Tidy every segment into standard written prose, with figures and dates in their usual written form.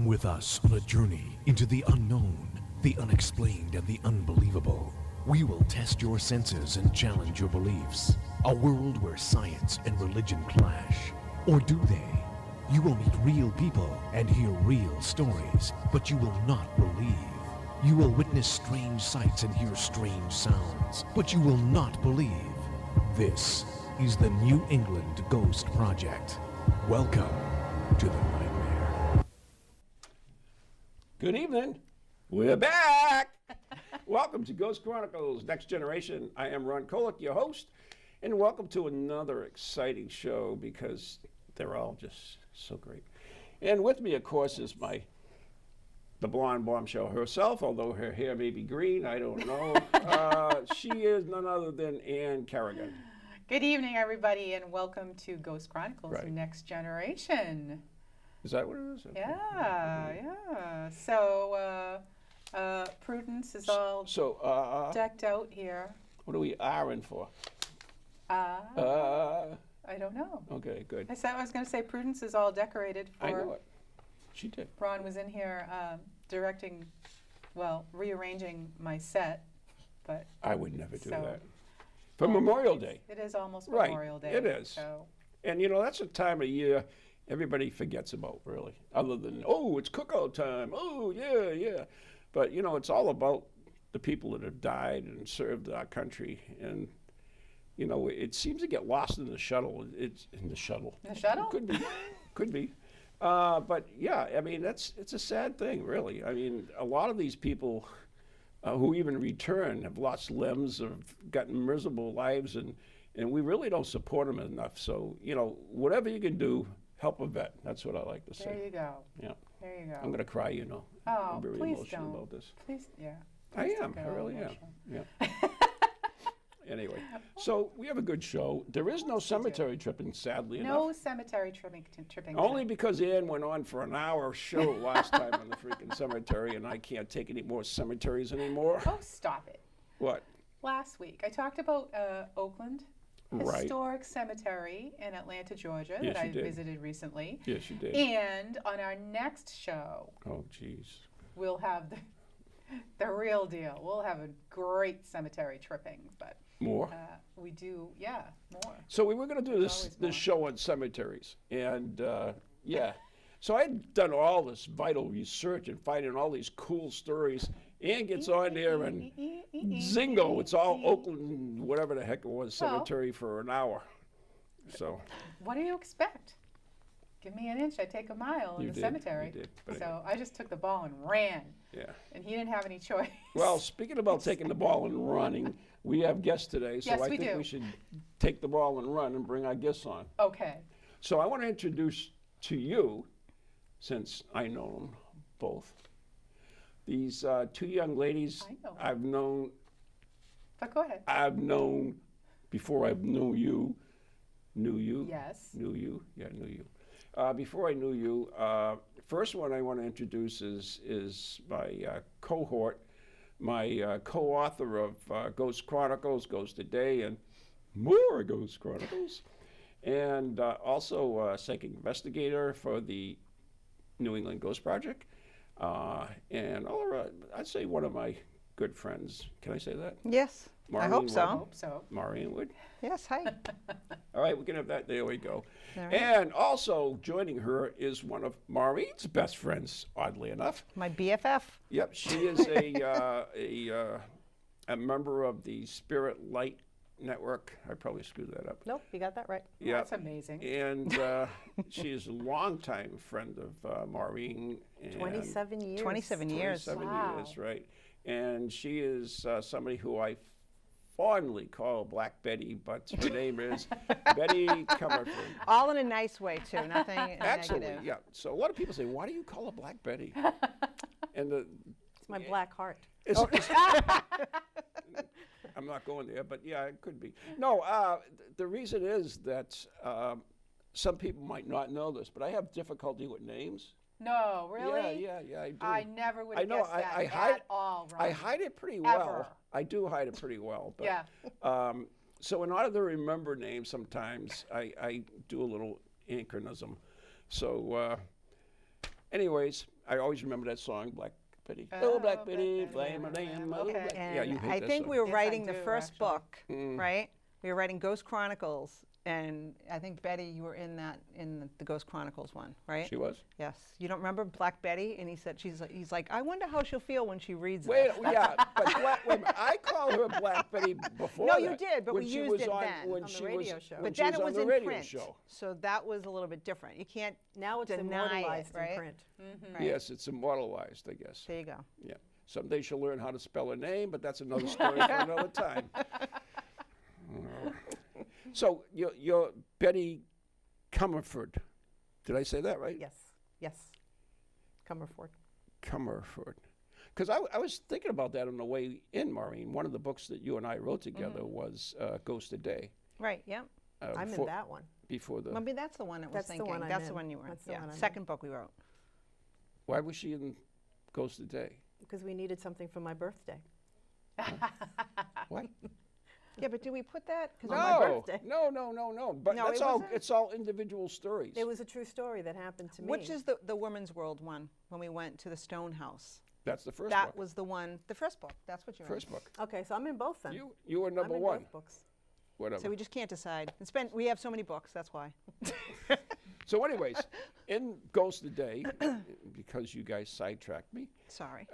Come with us on a journey into the unknown, the unexplained, and the unbelievable. We will test your senses and challenge your beliefs. A world where science and religion clash. Or do they? You will meet real people and hear real stories, but you will not believe. You will witness strange sights and hear strange sounds, but you will not believe. This is the New England Ghost Project. Welcome to the nightmare. Good evening. We're back. Welcome to Ghost Chronicles Next Generation. I am Ron Kolek, your host, and welcome to another exciting show because they're all just so great. And with me, of course, is the blonde bombshell herself, although her hair may be green, I don't know. She is none other than Anne Kerrigan. Good evening, everybody, and welcome to Ghost Chronicles Next Generation. Is that what it is? Okay. Yeah. So, Prudence is all decked out here. What are we R-ing for? I don't know. Okay, good. I was going to say Prudence is all decorated for. I know it. She did. Ron was in here rearranging my set, but I would never do that. For Memorial Day. It is almost Memorial Day. It is. So. And that's a time of year everybody forgets about, really, other than, it's cookout time. Oh, yeah. But, it's all about the people that have died and served our country. And, it seems to get lost in the shuttle. It's in the shuttle. The shuttle? Could be. But, yeah, it's a sad thing, really. A lot of these people who even return have lost limbs, have gotten miserable lives, and we really don't support them enough. So, whatever you can do, help a vet. That's what I like to say. There you go. Yeah. There you go. I'm going to cry, Oh, I'm very please emotional don't. about this. Please, yeah. I am. I really am. Yeah. Anyway, so we have a good show. There is no cemetery tripping, sadly enough. No cemetery tripping. Only because Ann went on for an hour show last time on the freaking cemetery, and I can't take any more cemeteries anymore. Oh, stop it. What? Last week, I talked about Oakland Historic Cemetery in Atlanta, Georgia, that I visited recently. Yes, you did. And on our next show, we'll have the real deal. We'll have a great cemetery tripping, but more. We do, more. So we were going to do this show on cemeteries, and so I had done all this vital research and finding all these cool stories. Ann gets on there and zingo, it's all Oakland, whatever the heck it was, cemetery for an hour. So. What do you expect? Give me an inch, I take a mile in the cemetery. You did, so I just took the ball and ran. Yeah. And he didn't have any choice. Well, speaking about taking the ball and running, we have guests today, so I think we should take the ball and run and bring our guests on. Okay. So I want to introduce to you, since I know them both, these two young ladies I've known. But go ahead. I've known before I knew you. Knew you? Yes. Knew you? Yeah, knew you. Before I knew you, first one I want to introduce is my cohort, my co-author of Ghost Chronicles, Ghost Today, and more Ghost Chronicles, and also a psychic investigator for the New England Ghost Project, and I'd say one of my good friends. Can I say that? Yes, Maureen I hope so. I hope so. Maureen would? Yes, hi. All right, we can have that. There we go. Right. And also joining her is one of Maureen's best friends, oddly enough. My BFF. Yep, she is a member of the Spirit Light Network. I probably screwed that up. Nope, you got that right. Yeah, that's amazing. And she is a longtime friend of Maureen. 27 years. 27 years, right. And she is somebody who I fondly call Black Bety, but her name is Bety Comerford. All in a nice way, too. Nothing Absolutely, negative. yeah. So a lot of people say, why do you call her Black Bety? And it's my black heart. I'm not going there, but yeah, it could be. No, the reason is that some people might not know this, but I have difficulty with names. No, really? Yeah, I do. I never would have guessed that at all, Ron. I hide it pretty well. I do hide it pretty well. But, yeah. So in order to remember names sometimes, I do a little anachronism. So anyways, I always remember that song, Black Betty. Oh, Black Betty, flame a name. Okay. Yeah, you And hate I that think song. we were Yes, writing I the do, first actually. book, right? We were writing Ghost Chronicles, and I think Bety, you were in the Ghost Chronicles one, right? She was? Yes. You don't remember Black Betty? And he said he's like, I wonder how she'll feel when she reads Wait, this. yeah, but wait a minute. I call her Black Betty before No, that, you did, but when we she used was it on, then. when On the she radio was, show. when But she then was it on was the in radio print, show. so that was a little bit different. You can't Now it's deny immortalized it, right? in print. Right. Yes, it's immortalized, I guess. There you go. Yeah. Someday she'll learn how to spell her name, but that's another story for another time. Oh. So you're Bety Comerford. Did I say that right? Yes, yes. Comerford. Comerford. Because I was thinking about that on the way in, Maureen. One of the books that you and I wrote together was Ghost a Day. Right, yeah. I'm in before- that one. Before the. Maybe that's the one that was That's the thinking. one I'm That's the in. one you were in. That's the Yeah, one I'm in. second book we wrote. Why was she in Ghost a Day? Because we needed something for my birthday. What? Yeah, but do we put that? 'Cause On on my my birthday. No. But No, that's it all. wasn't? It's all individual stories. It was a true story that happened to me. Which is the Women's World one when we went to the Stone House? That's the first That book. was the one, the first book. That's what you're in. First book. Okay, so I'm in both then. You were I'm number in one. both books. Whatever. So we just can't decide. We have so many books. That's why. So, anyways, in Ghost a Day, because you guys sidetracked me, Sorry.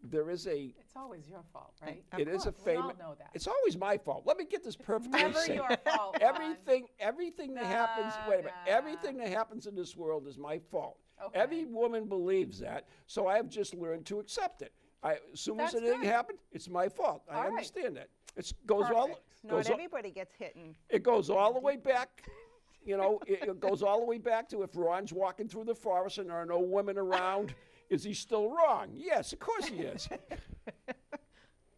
there is a. It's always your fault, right? Of It is a course. We all famous. know that. It's always my fault. Let me get this perfectly Never said. your fault. Ron. Everything that happens. Wait a minute. Nah. Everything that happens in this world is my fault. Okay. Every woman believes that, so I have just learned to accept it. As soon as That's anything good. happened, it's my fault. I All right. understand that. It goes all. Perfect. Not Goes all, everybody gets hit. And it goes all the way back. You know, it goes all the way back to if Ron's walking through the forest and there are no women around, is he still wrong? Yes, of course he is.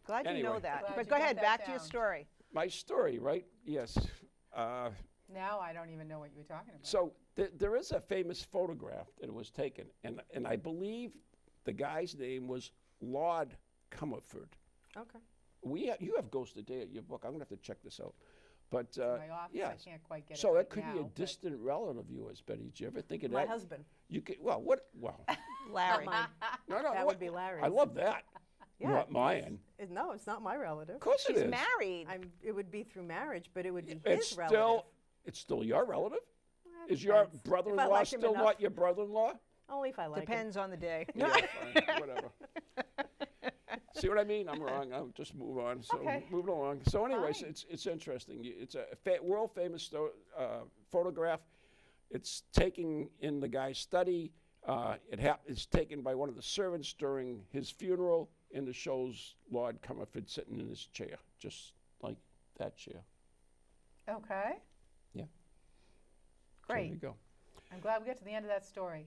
glad you know Anyway. that. Glad But you go got ahead, that back to your down. story. My story, right? Yes. Now I don't even know what you were talking about. So there is a famous photograph that was taken, and I believe the guy's name was Lord Comerford. Okay. You have Ghost a Day at your book. I'm gonna have to check this out. But my office, yes. I can't quite get So it it right could be now, a but- distant relative of yours, Bety. Did you ever think of My that? husband. You could. Well, what? Well, Larry. Not mine. no. That what- would be Larry's. I love that. Yeah, Not mine. No, it's not my relative. Of course She's it is. married. It would be through marriage, but it would be It's his relative. still. It's still your relative. Well, Is your depends. If I brother-in-law like him still enough. not your brother-in-law? Only if I like him. Depends on the day. Yeah, fine, whatever. See what I mean? I'm wrong. I'll just move on. So Okay. moving along. So anyways, Fine. it's interesting. It's a world famous photograph. It's taken in the guy's study. It's taken by one of the servants during his funeral, and it shows Lord Comerford sitting in his chair, just like that chair. Okay. Yeah. So Great. there you go. I'm glad we got to the end of that story.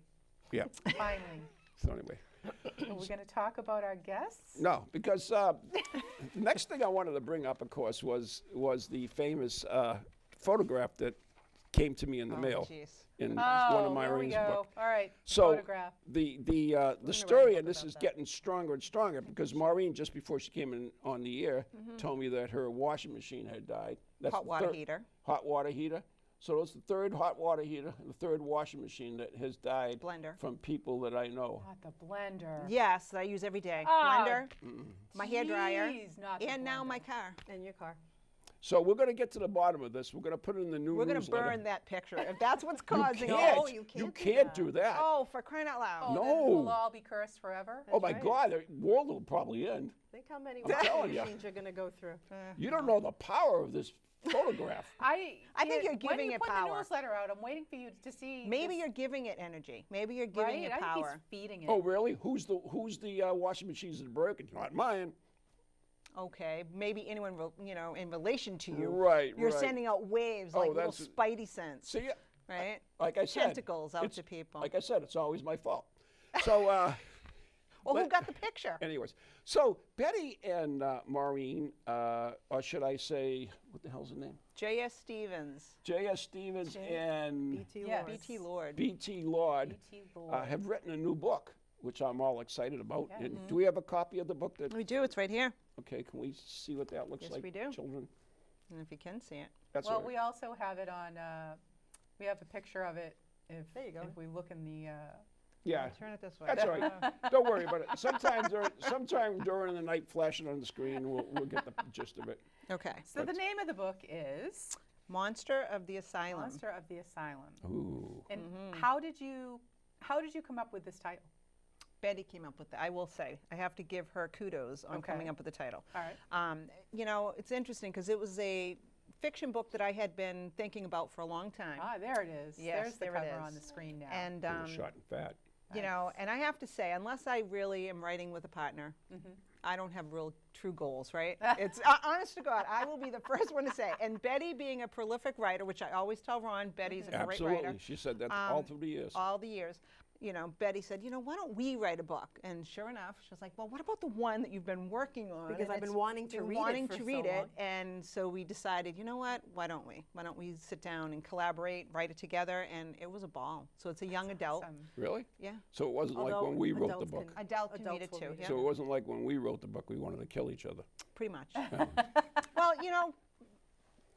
Yeah. Finally. So anyway. Are we going to talk about our guests? No, because the next thing I wanted to bring up, of course, was the famous photograph that came to me in the mail jeez. in Oh, one of there we Maureen's go. book. All right. So photograph. the story, and this is getting stronger and stronger, because Maureen, just before she came in on the air, told me that her washing machine had died. That's Hot the water third- heater. Hot water heater. So it's the third hot water heater, and the third washing machine that has died Blender. from people that I know. Not the blender. Yes, that I use every day. Ah, Blender, my hair dryer, Jeez, not the and now my blender. car. In your car. So we're going to get to the bottom of this. We're going to put it in the new We're going to newsletter. burn that picture. If that's what's causing can't. it. you You can't do can't that. do that. Oh, for crying out loud. Oh, No. then we'll all be cursed forever. Oh my right. God, the world will probably end. Think how many I'm telling washing ya. machines you're going to go through. You don't know the power of this photograph. I think you're giving when you it put power. the newsletter out, I'm waiting for you to see. Maybe this, you're giving it energy. Maybe you're giving right? it I think power. he's feeding it. Oh really? Who's the washing machines that broke? It's not mine. Okay, maybe anyone, in relation to you. Right, You're right. sending out waves Oh, like little that's- spidey sense, See, right? like I said, Tentacles out it's- to people. Like I said, it's always my fault. So, Well, who but- got the picture? anyways, so Bety and Maureen, or should I say, what the hell's her name? J.S. Stevens, J.S. Stevens and BT Yes. Lawrence. B.T. Lord. B.T. Lord BT Lord. have written a new book, which I'm all excited about. Yeah. And do we have a copy of the book? That We do. It's right here. okay? Can we see what that looks Yes, like, we do. children? And if you can see it. That's Well, all right. we also have it on. We have a picture of it. There you go. If we look in the Yeah. Turn it this way. That's all right. Don't worry about it. Sometime during the night, flash it on the screen, we'll get the gist of it. Okay. So the name of the book is Monster of the Asylum. Monster of the Asylum. Ooh. And how did you come up with this title? Bety came up with that. I will say, I have to give her kudos on Okay. coming up with the title. All right. You know, it's interesting because it was a fiction book that I had been thinking about for a long time. Ah, there it is. Yes, There's the there it cover is. on the screen now. And Little short and fat. you know, and I have to say, unless I really am writing with a partner, I don't have real true goals, right? It's honest to God, I will be the first one to say. And Bety being a prolific writer, which I always tell Ron, Bety's a great Absolutely. writer. She said that all through the years. All the years. You know, Bety said, you know, why don't we write a book? And sure enough, she was like, well, what about the one that you've been working on? Because And I've been it's wanting to read it for so long. And so we decided, you know what? Why don't we? Why don't we sit down and collaborate, write it together? And it was a ball. So it's a young adult. Awesome. Really? Yeah. So it wasn't like Although when we wrote the adults book. can- Adult can read Adults it will too. read it. Yeah. So it wasn't like when we wrote the book, we wanted to kill each other. Pretty much. Well, you know,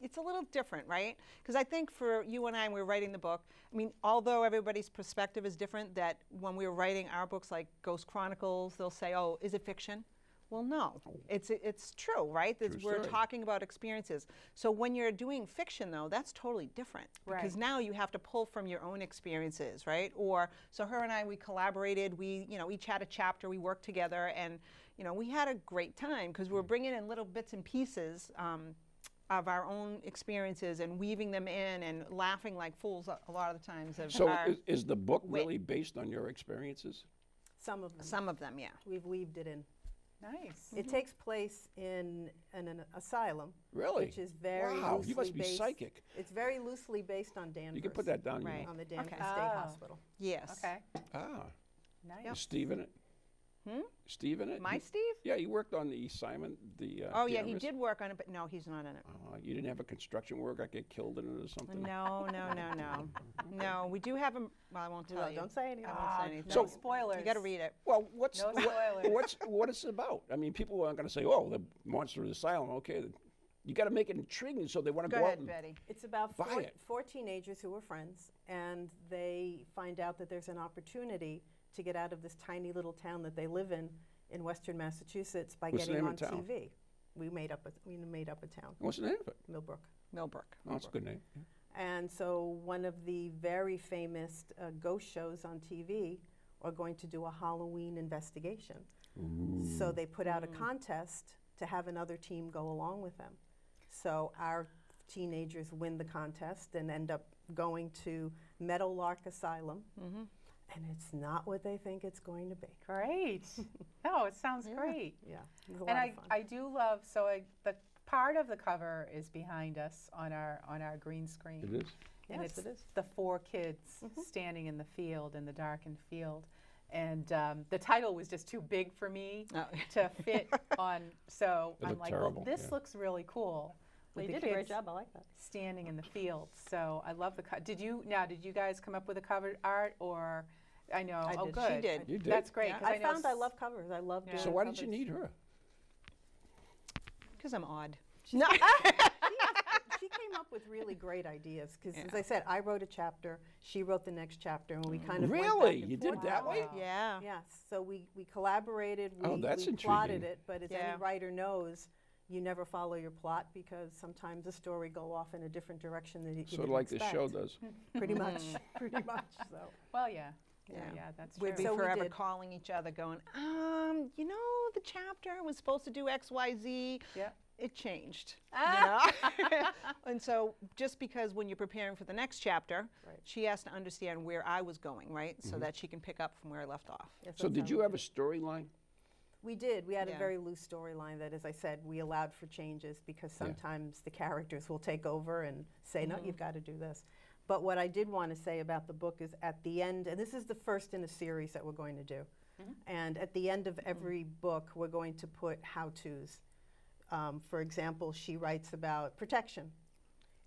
it's a little different, right? Because I think for you and I, when we were writing the book, I mean, although everybody's perspective is different, that when we were writing our books like Ghost Chronicles, they'll say, oh, is it fiction? Well, no, it's true, right? True We're story. talking about experiences. So when you're doing fiction, though, that's totally different. Because Right. now you have to pull from your own experiences, right? Or, so her and I, we collaborated, we, you know, each had a chapter, we worked together, and, you know, we had a great time because we were bringing in little bits and pieces of our own experiences and weaving them in and laughing like fools a lot of the times. So our is the book wit. really based on your experiences? Some of them. Some of them, yeah. We've weaved it in. Nice. It takes place in an asylum, Really? which is very Wow, loosely you must be based. psychic. It's very loosely based on Danvers. You can put that down. you Right. know. On the Danvers Okay. State Oh. Hospital. Yes. Okay. Ah, Nice. is Steve in it? Steve in it? My He- Steve? Yeah, he worked on the Simon, the Oh, yeah, he Danvers. did work on it, but no, he's not in it. You didn't have a construction worker get killed in it or something? No, no, no, no. No, we do have him, well, I won't tell you. Don't say anything. I won't say anything. No So- spoilers. You got to read it. Well, what's No spoilers. what it's about? I mean, people aren't going to say, "Oh, the monster of the asylum." Okay, you got to make it intriguing so they want to Go go out ahead, and Bety. It's about Buy it. four teenagers who are friends, and they find out that there's an opportunity to get out of this tiny little town that they live in Western Massachusetts by What's the getting name on of the town? TV. We made up a town, What's the name of it? Millbrook. Millbrook. Oh, that's a good name. Yeah. And so one of the very famous ghost shows on TV are going to do a Halloween investigation. So they put out a contest to have another team go along with them. So our teenagers win the contest and end up going to Meadowlark Asylum. And it's not what they think it's going to be. Great. No, it sounds great. Yeah, it was a And lot of fun. I do love, the part of the cover is behind us on our green screen. It is. And Yes, it's it is. the four kids standing in the field, in the darkened field. And the title was just too big for me Oh. to fit on, so It I'm looked like, terrible, well, this yeah. looks really cool. They with the did a great kids job. I like that. standing in the field. So I love the did you guys come up with the cover art, or I know, I oh did. good. She did. You did? That's great. Yeah. 'cause I know found I s- love covers. I love doing So why did you covers. need her? Because I'm odd. No. She came up with really great ideas because, as I said, I wrote a chapter, she wrote the next chapter, and we kind of went back Really? and You did forth. that way? Yeah. Yes. So we collaborated. Oh, that's we plotted intriguing. it, but as Yeah. any writer knows, you never follow your plot because sometimes the story go off in a different direction than you Sort of didn't like this show expect. does. Pretty much. Pretty much. So. Well, yeah. Yeah. Yeah, that's We'd be true. So we forever did. calling each other going, you know, the chapter was supposed to do X, Y, Z. Yeah. It changed. You know? And so just because when you're preparing for the next chapter, Right. she has to understand where I was going, right? So that she can pick up from where I left off. Yes, So that's did how you we have did a it. storyline? We did. We had Yeah. a very loose storyline that, as I said, we allowed for changes because sometimes the characters will take over and say, no, you've got to do this. But what I did want to say about the book is at the end, and this is the first in a series that we're going to do, and at the end of every book, we're going to put how-tos. For example, she writes about protection.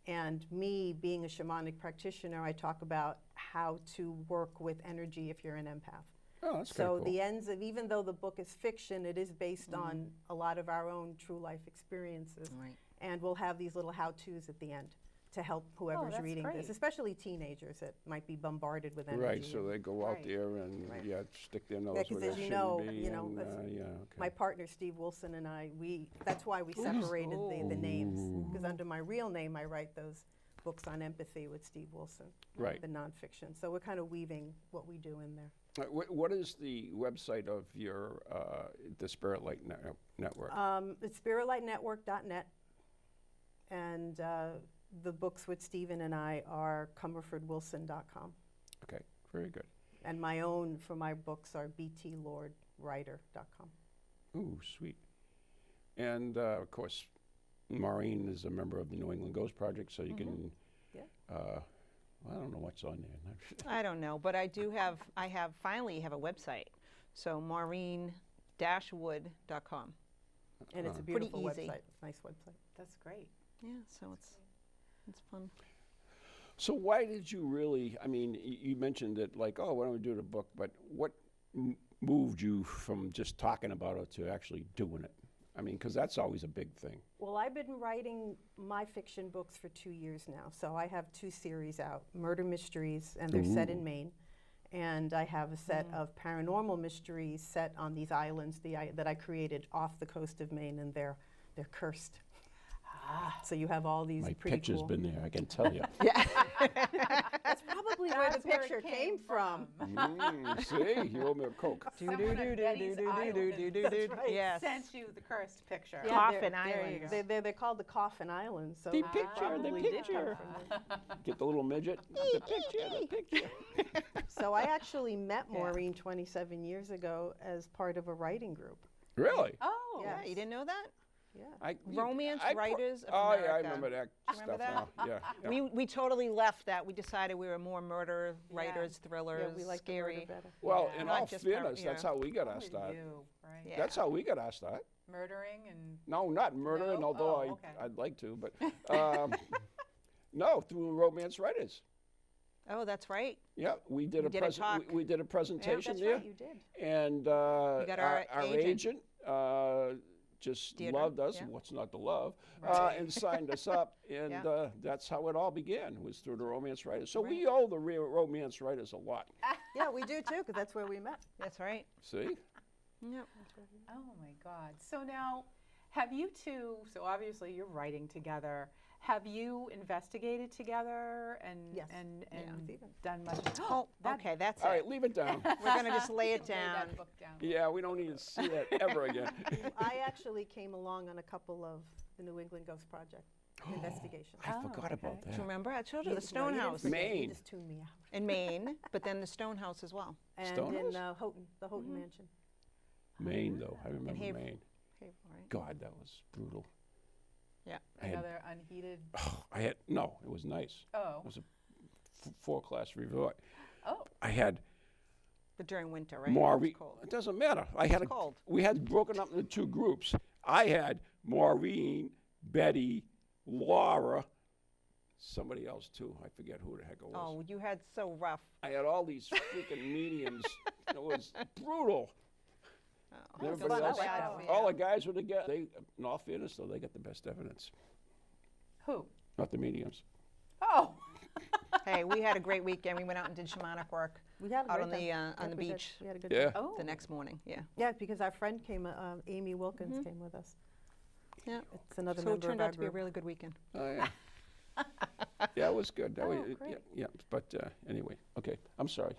And me, being a shamanic practitioner, I talk about how to work with energy if you're an empath. Oh, that's kind So of cool. the ends of, even though the book is fiction, it is based on a lot of our own true life experiences. Right. And we'll have these little how-tos at the end to help whoever's that's reading great. this, especially teenagers that might be bombarded with energy. Right, so they go out Right. there and, Right. yeah, stick their nose Yeah, where 'cause they as you shouldn't know, be. you know, and, as yeah, okay. My partner Steve Wilson and I, that's why we separated the names, because under my real name I write those books on empathy with Steve Wilson, Right. the nonfiction. So we're kind of weaving what we do in there. What is the website of your, the Spirit Light Network? It's spiritlightnetwork.net, and the books with Stephen and I are comerfordwilson.com. Okay, very good. And my own for my books are btlordwriter.com. Ooh, sweet. And, of course, Maureen is a member of the New England Ghost Project, so you can, Yeah. I don't know what's on there. I don't know, but I finally have a website. So maureen-wood.com. And it's a Pretty beautiful easy. website, nice website. That's great. Yeah, so it's fun. So why did you really, I mean, you mentioned it like, oh, why don't we do the book, but what moved you from just talking about it to actually doing it? I mean, because that's always a big thing. Well, I've been writing my fiction books for 2 years now. So I have 2 series out, murder mysteries, and they're set in Maine. And I have a set of paranormal mysteries set on these islands that I created off the coast of Maine, and they're cursed. So you have all these My pretty picture's cool. been there, I can tell you. That's probably where the That's where it picture came from. See, you owe me a Coke. Someone at Betty's Island Yes. sent you the cursed picture. Yeah, Coffin they're- Islands. They're called the Coffin Islands. So The it picture, the probably did come picture. from there. Get the little midget. The picture. So I actually met Maureen 27 years ago as part of a writing group. Really? Oh, Yeah. Yeah, you didn't know that? Yeah. Romance Writers of Oh, yeah, I America. remember that Remember stuff that? now. Yeah. We totally left that. We decided we were more murder writers, thrillers, Yeah, we like the murder scary. better. Well, Yeah. in Not all just fairness, par- that's yeah. how we got our With start. you, right? Yeah. That's how we got our start. Murdering and No, not murdering, No? although Oh, okay. I'd like to, but no, through Romance Writers. Oh, that's right. Yeah, we did did a talk. we did a presentation That's there, right, you did. and got our agent just Deirdre, loved us. yeah. What's not to love? Right. And signed us up, and Yeah. that's how it all began. Was through the Romance Writers. So we owe the real Romance Writers a lot. Yeah, we do too, because that's where we met. That's right. See? Yep. oh my God. So now, have you two? So obviously you're writing together. Have you investigated together and Yes. and Stephen. done much? Oh, okay, that's All it. right, leave it down. We're gonna just lay it Lay down. that book down. Yeah, we don't need to see that ever again. I actually came along on a couple of the New England Ghost Project investigations. I forgot about okay. Do you that. remember? I told you You- the no, Stone you didn't House forget, Maine. You just tuned me out. in Maine, but then the Stone House as well. And Stonehouse? in Houghton, the Houghton Mansion. Maine, though, I remember Haverhill. Maine. Okay, all right. God, that was brutal. Yeah. I had, Another unheated. no, it was nice. Oh. It was a 4-class resort. Oh. I had But during winter, right? Maureen. It's cold. It doesn't matter. I had cold. We had broken up into 2 groups. I had Maureen, Bety, Laura, somebody else too. I forget who the heck it was. Oh, you had so rough. I had all these freaking mediums. It was brutal. Oh, And I everybody feel else, so bad for you. all the guys were together. They, in all fairness, though, they got the best evidence, Who? not the mediums. Oh. Hey, we had a great weekend. We went out and did shamanic work We had a out great on time. the Yeah, on the we did. beach We had a good Yeah. time. Oh. the next morning. Yeah. Yeah, because our friend came, Amy Wilkins came with us. Yeah. It's another So it member turned of our out to be a group. really good weekend. Oh, yeah. Yeah, it was good. That Oh, was- great. yeah, but anyway, okay. I'm sorry.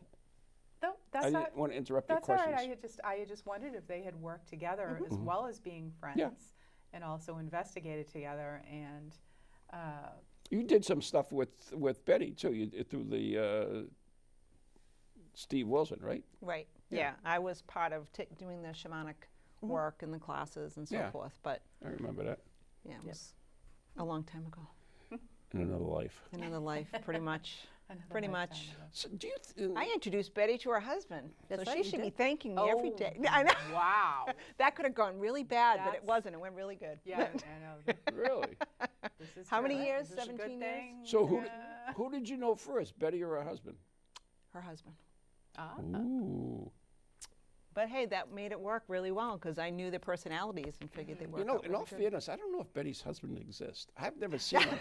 No, that's I not. didn't want to interrupt your That's all questions. right. I had just wondered if they had worked together as well as being friends, and also investigated together. And You did some stuff with Bety too. You through the Steve Wilson, right? Right. Yeah. Yeah. I was part of doing the shamanic work and the classes and so Yeah. forth. But I remember that yeah, it was a long time ago. in another life. Another life, pretty much. another Pretty lifetime much. ago. So do you? I introduced Betty to her husband, That's so right, she you should be did. thanking me every Oh, day. I know. Wow. That could have gone really bad, but it That's- wasn't. It went really good. Yeah, I know. Really? This is How many good. years? Is this a good 17 years? thing? So Yeah. who did you know first, Bety or her husband? Her husband. Ah. Ooh. But hey, that made it work really well because I knew their personalities and figured they worked You know, out in really all good. fairness, I don't know if Betty's husband exists. I've never seen him.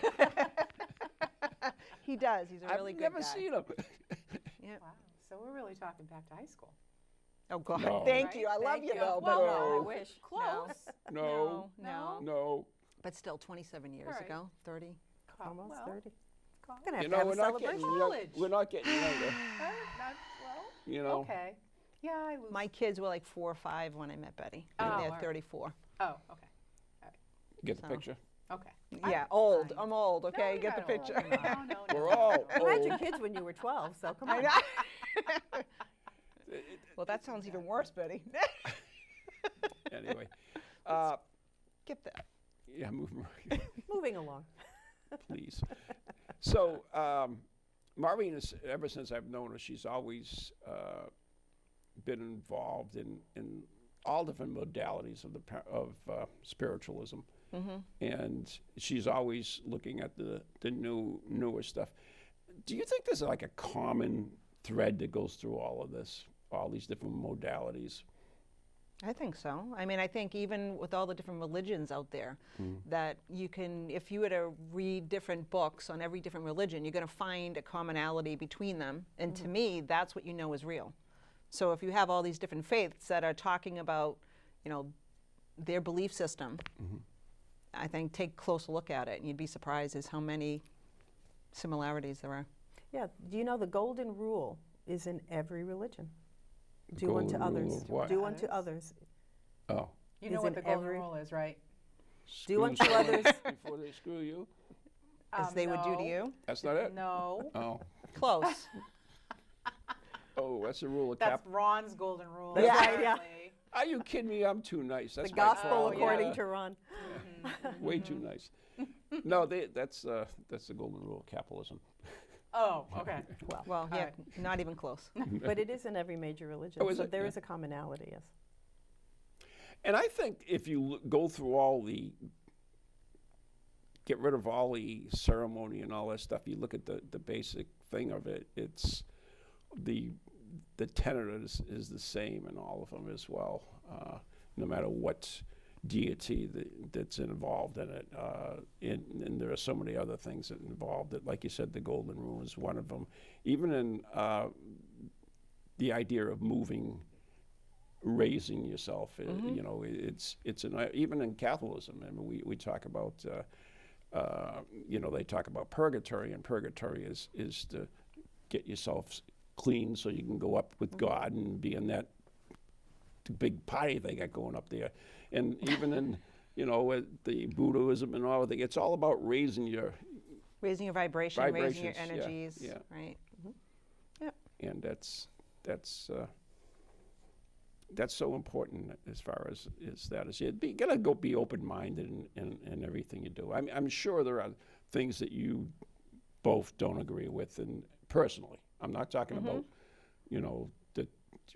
He does. He's a really I've good never guy. seen him. Yeah. Wow. So we're really talking back to high school. Oh God, No. thank Right? you. I love Thank you you. though, Well, but no. I wish. Close. No, no. no. But still, 27 years All right. ago, 30. Almost Well, 30. call- Gonna have You to know, have we're a not getting celebration. College. we're not getting younger. well, You know. okay. Yeah, I lose. My kids were like 4 or 5 when I met Bety. Oh, And all they're right. 34. Oh, okay. Get the So. picture. Okay. Yeah, I'm old. fine. I'm old. No, Okay, you're get the not old. picture. No, no, no. We're no, all no. You had old. your kids when you were 12, so come I on. know. Well, that sounds even worse, Bety. Anyway, Skip that. yeah, Moving along. please. So, Maureen is, ever since I've known her, she's always been involved in all different modalities of spiritualism, and she's always looking at the newer stuff. Do you think there's like a common thread that goes through all of this, all these different modalities? I think so. I mean, I think even with all the different religions out there, that you can, if you were to read different books on every different religion, you're going to find a commonality between them. And to me, that's what you know is real. So if you have all these different faiths that are talking about, you know, their belief system, I think take a closer look at it, and you'd be surprised as how many similarities there are. Yeah. Do you know the golden rule is in every religion? Do unto Golden rule others. of what? Do unto others. Oh. You know Is what in the golden every- rule is, right? Do unto others. Before they screw you? As they would do to no. you. That's not it? No. Oh. Close. Oh, that's the rule of That's cap. Ron's golden rule. That's right, yeah. apparently. Are you kidding me? I'm too nice. That's The my gospel fault. according Yeah. to Ron. Way too nice. No, that's the golden rule of capitalism. Oh, okay. Well, yeah, right. not even close. But it is in every major religion. Oh, is so it? there Yeah. is a commonality, yes. And I think if you go through get rid of all the ceremony and all that stuff, you look at the basic thing of it, it's the tenet is the same in all of them as well, no matter what deity that's involved in it. And there are so many other things that involved it. Like you said, the golden rule is one of them. Even in the idea of moving, raising yourself, you know, it's even in Catholicism. I mean, we talk about, you know, they talk about purgatory, and purgatory is to get yourself clean so you can go up with God and be in that big party they got going up there. And even in, you know, the Buddhism and all of it, it's all about raising your Raising your vibration, raising your Vibrations, yeah, energies, yeah. right? and that's so important as far as that is. You gotta be open-minded in everything you do. I'm sure there are things that you both don't agree with, and personally, I'm not talking about, you know,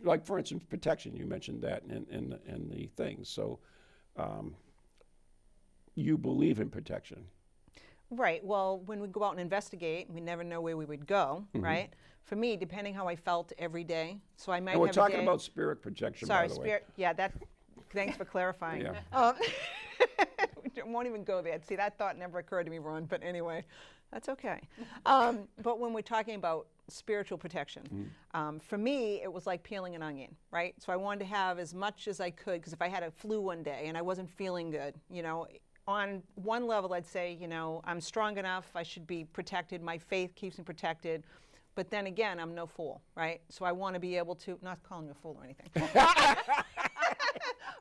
like for instance, protection. You mentioned that in the thing. So, you believe in protection. Right. Well, when we go out and investigate, we never know where we would go, right? For me, depending how I felt every day, so I might And we're have talking a day, about spirit protection, sorry, by the way. spirit. Yeah, that. Thanks for clarifying. Yeah. Won't even go there. See, that thought never occurred to me, Ron. But anyway, that's okay. But when we're talking about spiritual protection, for me, it was like peeling an onion, right? So I wanted to have as much as I could, because if I had a flu one day and I wasn't feeling good, you know, on one level, I'd say, you know, I'm strong enough. I should be protected. My faith keeps me protected. But then again, I'm no fool, right? So I want to be able to, not calling you a fool or anything.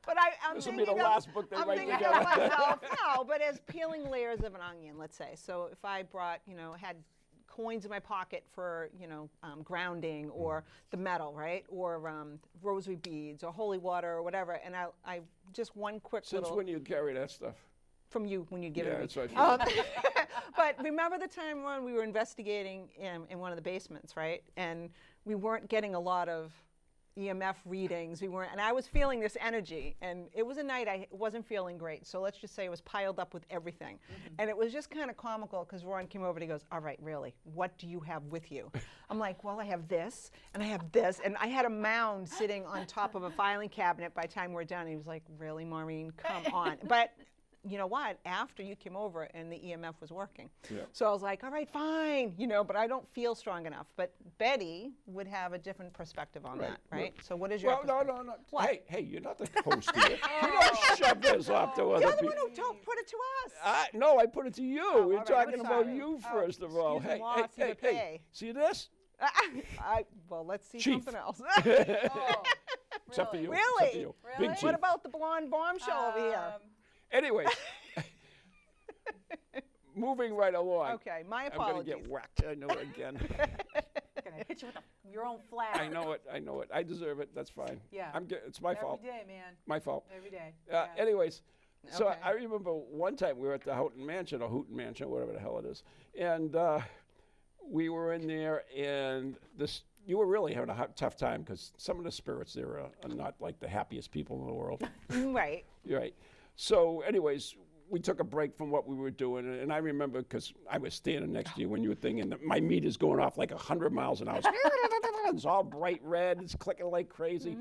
But I'm This will be thinking the of- last book they I'm write thinking together. of myself, no, but as peeling layers of an onion, let's say. So if I brought, you know, had coins in my pocket for, you know, grounding, or the metal, right? Or rosary beads or holy water or whatever. And I just one quick Since little, when you carry that stuff? from you when you give Yeah, it to me. that's what I figured. But remember the time when we were investigating in one of the basements, right? And we weren't getting a lot of EMF readings. We weren't, and I was feeling this energy. And it was a night I wasn't feeling great. So let's just say it was piled up with everything. And it was just kind of comical because Ron came over and he goes, "All right, really, what do you have with you?" I'm like, "Well, I have this, and I have this." And I had a mound sitting on top of a filing cabinet by the time we're done. He was like, "Really, Maureen? Come on." But you know what, after you came over and the EMF was working. Yeah. So I was like, all right, fine, you know, but I don't feel strong enough. But Bety would have a different perspective on that, right? So what is your Well, no, perspective? no, no. What? Hey, you're not the host here. You don't shove this off to other You're the people. one who put it to us. No, I put it to you. all We're right, talking I'm about sorry. you Oh, first of all. excuse Hey, me, moi, hey, s'il hey, vous plaît. hey. See this? Well, let's see Chief. something else. Oh, Except for you. Really? Except for you. Really? Big chief. What about the blonde bombshell over here? Anyways, moving right along. Okay, my I'm going apologies. to get whacked. I know it again. gonna hit you with your own flag. I know it. I know it. I deserve it. That's fine. Yeah. It's my fault. Every day, man. My fault. Every day. Anyways, so Okay. I remember one time we were at the Houghton Mansion, or Houghton Mansion, whatever the hell it is, and we were in there, and you were really having a tough time because some of the spirits there are not like the happiest people in the world. Right. You're right. So, anyways, we took a break from what we were doing, and I remember because I was standing next to you when you were thinking that my meter's going off like 100 miles an hour. It's all bright red. It's clicking like crazy.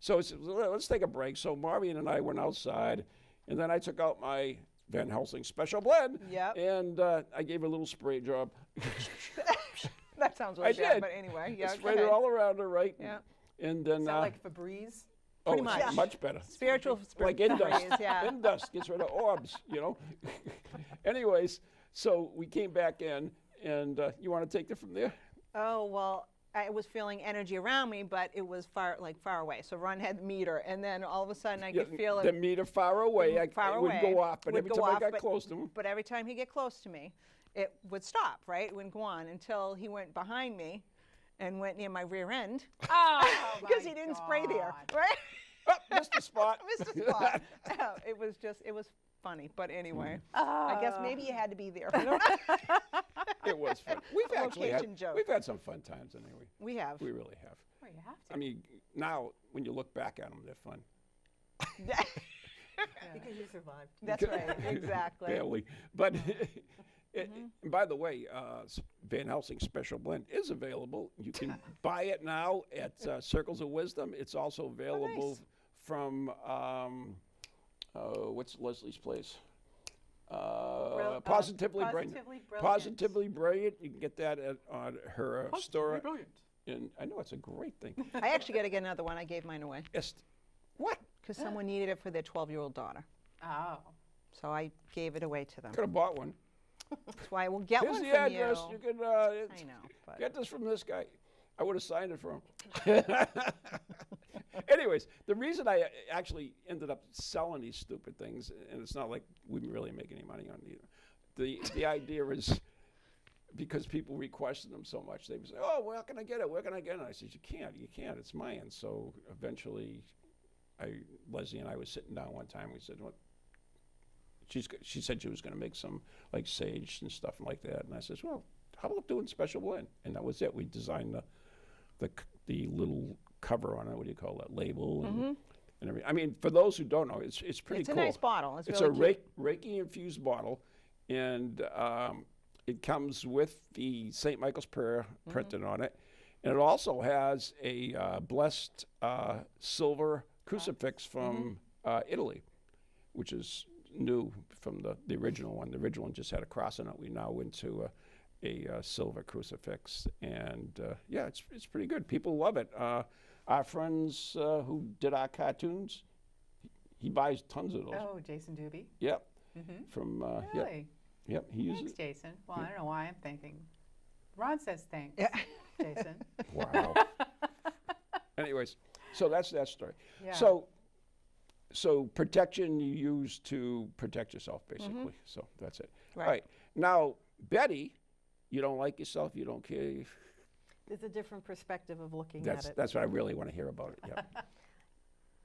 So I said, let's take a break. So Maureen and I went outside, and then I took out my Van Helsing Special Blend, Yep. and I gave her a little spray job. That sounds really I bad, did. but anyway, yeah. Sprayed go it ahead. all around her, right? Yeah. And then, Is that like Febreze? pretty it's much. much better. Spiritual Like Indust. Febreze, yeah. Indust gets rid of orbs, you know. Anyways, so we came back in, and you want to take it from there? Oh, well, I was feeling energy around me, but it was far away. So Ron had the meter, and then all of a sudden I could feel it. The meter far away, it would go off, but would every go time I off, got but- close to him, But every time he'd get close to me, it would stop, right? It wouldn't go on until he went behind me and went near my rear end Oh, because he didn't spray there, right? oh, missed the spot. Missed a spot. It was funny, but anyway, I guess maybe you had to be there. I don't know. It was fun. We've actually Location joke. we've had some fun times anyway. We have. We really have. Well, you have to. I mean, now when you look back at them, they're fun. Because you survived. That's right, exactly. Barely. But and by the way, Van Helsing Special Blend is available. You can buy it now at Circles of Wisdom. It's also available from what's Leslie's place? Positively Brilliant. Positively Brilliant. You can get that on her store. Brilliant. And I know it's a great thing. I actually got to get another one. I gave mine away What? because someone needed it for their 12-year-old daughter. Oh. So I gave it away to them. Could have bought one. That's why we'll get Here's one the from address. you. You can I know, but get this from this guy. I would have signed it for him. Anyways, the reason I actually ended up selling these stupid things, and it's not like we really make any money on it either. The idea is because people requested them so much, they would say, "Oh, where can I get it? Where can I get it?" And I said, "You can't. It's mine." So eventually, Leslie and I was sitting down one time. We said, "What?" She said she was going to make some like sage and stuff like that, and I said, "Well, how about doing Special Blend?" And that was it. We designed the little cover on it. What do you call that? Label and everything. I mean, for those who don't know, it's pretty it's cool. a nice bottle. It's a really cute. Reiki infused bottle, and it comes with the St. Michael's Prayer printed on it, and it also has a blessed silver crucifix from Italy, which is new from the original one. The original one just had a cross on it. We now went to a silver crucifix, and yeah, it's pretty good. People love it. Our friends who did our cartoons, he buys tons of those. Oh, Jason Doobie. Yep. From Really? Yep. He uses Thanks, Jason. Well, I don't know why I'm thinking. Ron says thanks, Yeah. Jason. Wow. Anyways, so that's that story. Yeah. So protection you use to protect yourself, basically. So that's it. Right. All right. Now, Bety, you don't like yourself. You don't care. There's a different perspective of looking at it. That's what I really want to hear about it. Yeah.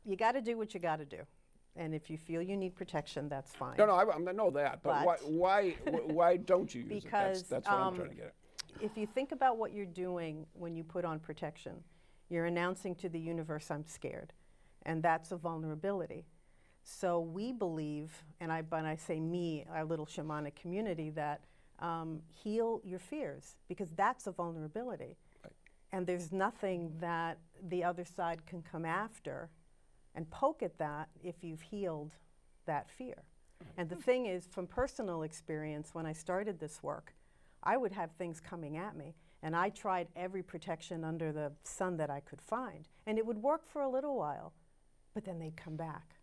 You got to do what you got to do. And if you feel you need protection, that's fine. No, I know that. But But- why don't you use Because, it? That's what I'm trying to get at. If you think about what you're doing when you put on protection, you're announcing to the universe, I'm scared. And that's a vulnerability. So we believe, and when I say me, our little shamanic community, that heal your fears, because that's a vulnerability. Right. And there's nothing that the other side can come after and poke at that if you've healed that fear. And the thing is, from personal experience, when I started this work, I would have things coming at me, and I tried every protection under the sun that I could find, and it would work for a little while, but then they'd come back.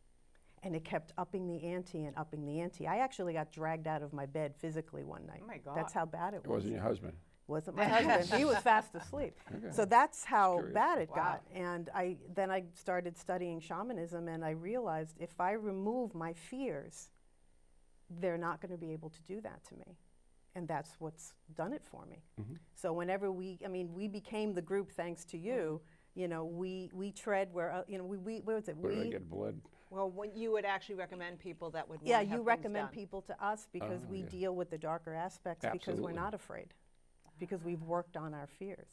And it kept upping the ante and upping the ante. I actually got dragged out of my bed physically one night. Oh my God. That's how bad it It was. wasn't your husband. Wasn't my husband. He was fast asleep. Okay. So that's how Curious. bad it Wow. got. And then I started studying shamanism, and I realized if I remove my fears, they're not going to be able to do that to me. And that's what's done it for me. So whenever we became the group thanks to you. You know, we tread where, you know, what was it? Where did I get blood? Well, when you would actually recommend people that would Yeah, wanna have you things recommend done. people to us because we yeah. deal with the darker aspects because we're Absolutely. not afraid, because we've worked on our fears.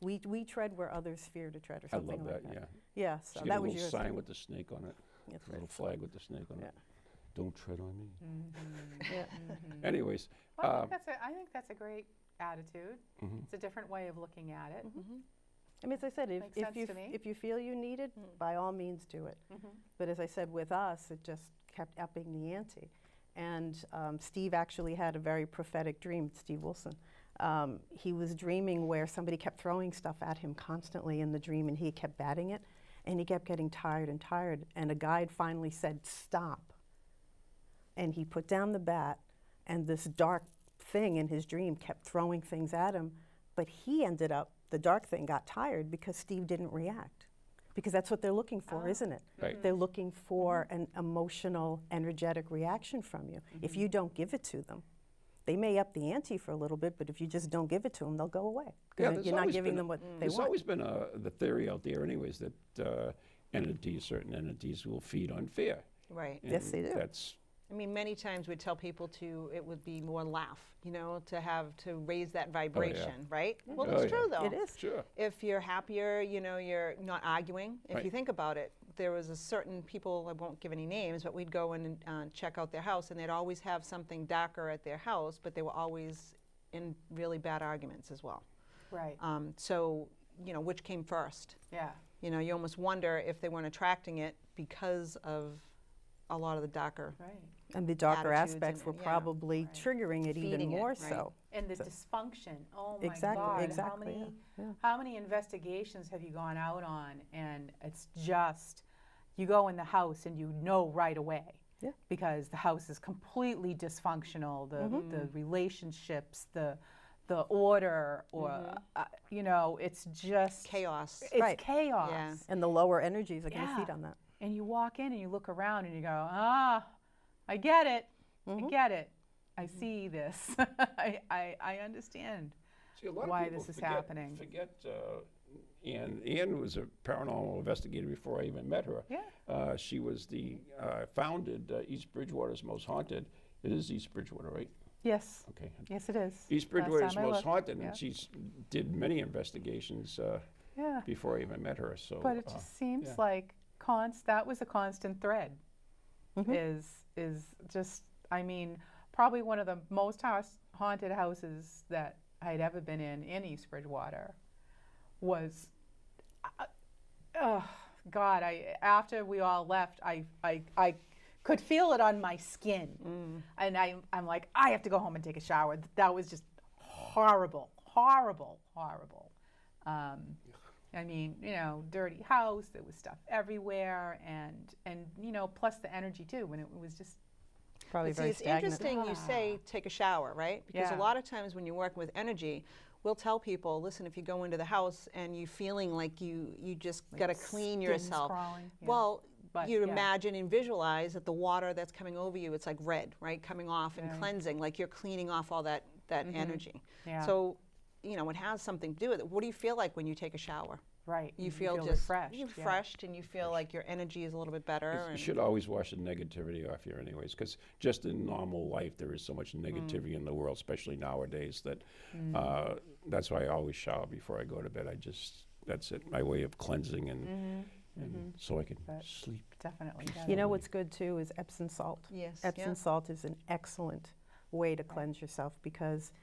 We tread where others fear to tread, or I something love like that, that. yeah. Yeah, so She got that a was little yours. sign too. with the snake on it. That's A little right. flag with the snake on Yeah. it. Don't tread on me. Yeah. Anyways, Well, I think that's a great attitude. It's a different way of looking at it. I mean, as I said, Makes sense to me. if you feel you need it, by all means do it. But as I said, with us, it just kept upping the ante. And Steve actually had a very prophetic dream, Steve Wilson. He was dreaming where somebody kept throwing stuff at him constantly in the dream, and he kept batting it, and he kept getting tired and tired. And a guide finally said, "Stop." And he put down the bat, and this dark thing in his dream kept throwing things at him, but he ended up, the dark thing got tired because Steve didn't react. Because that's what they're looking for, isn't it? Right. They're looking for an emotional, energetic reaction from you. If you don't give it to them, they may up the ante for a little bit, but if you just don't give it to them, they'll go away. 'Cause there's you're not always giving been them what they There's want. always been the theory out there anyways that certain entities will feed on fear. Right. Yes, they And do. That's, I mean, many times we'd tell people it would be more laugh, you know, to raise that vibration, right? Well, Oh, it's yeah. true though. It is. sure. If you're happier, you know, you're not arguing. If you Right. think about it, there was a certain people, I won't give any names, but we'd go in and check out their house, and they'd always have something darker at their house, but they were always in really bad arguments as well. Right. So, you know, which came first? Yeah. You know, you almost wonder if they weren't attracting it because of a lot of the darker. Right. And the darker attitudes aspects and- were yeah. probably triggering it even Feeding it, more right. so. And the So- dysfunction. Oh my Exactly, God! exactly, yeah. How many investigations have you gone out on? And it's just you go in the house and you know right away. Yeah. Because the house is completely dysfunctional. The relationships, the order, or you know, it's just Chaos. It's Right. chaos. Yeah. And the lower energies are going to Yeah. feed on that. And you walk in and you look around and you go, I get it. I get it. I see this. I understand. See, a lot why of people this is happening. Forget Anne. Anne was a paranormal investigator before I even met her. Yeah. She was the founded East Bridgewater's Most Haunted. It is East Bridgewater, right? Yes. Okay. Yes, it is. East Last Bridgewater's time I Most looked, Haunted, yeah. and she did many investigations Yeah. before I even met her. So, But it just seems yeah. like that was a constant thread. Is just, I mean, probably one of the most haunted houses that I'd ever been in East Bridgewater was, God, after we all left, I could feel it on my skin. And I'm like, I have to go home and take a shower. That was just horrible, horrible, horrible. I mean, you know, dirty house, there was stuff everywhere, and you know, plus the energy too, when it was just, Probably But see, very it's stagnant. interesting you say take a shower, right? Because Yeah. a lot of times when you're working with energy, we'll tell people, listen, if you go into the house and you're feeling like you just got to clean skin's yourself, crawling, yeah. well, But, you yeah. imagine and visualize that the water that's coming over you, it's like red, right? Coming off and Right. cleansing, like you're cleaning off all that energy. Yeah. So, you know, it has something to do with it. What do you feel like when you take a shower? right. You feel just refreshed. You're yeah. refreshed, and you feel like your energy is a little bit better. You And should always wash the negativity off you anyways, because just in normal life, there is so much negativity in the world, especially nowadays, that that's why I always shower before I go to bed. That's it, my way of cleansing and so I can But- sleep. Definitely. You know what's good too is Epsom salt. Yes, Epsom yeah. salt is an excellent way to cleanse yourself because,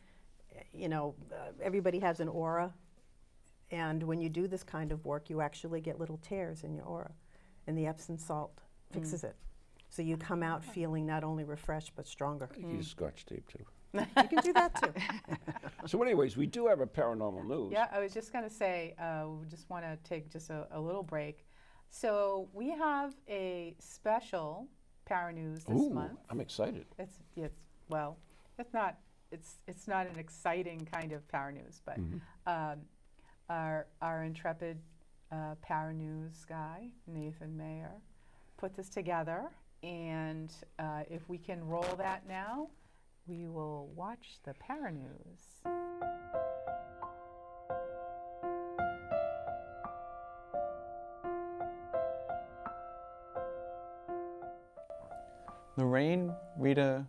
you know, everybody has an aura. And when you do this kind of work, you actually get little tears in your aura. And the Epsom salt fixes it. So you come out feeling not only refreshed but stronger. I can use Scotch tape too. You can do that too. So anyways, we do have a paranormal news. Yeah, I was just going to say, we just want to take just a little break. So we have a special Paranews this Ooh, month. I'm excited. Well, it's not an exciting kind of Paranews, but our intrepid Paranews guy, Nathan Mayer, put this together, and if we can roll that now, we will watch the Paranews. Lorraine Rita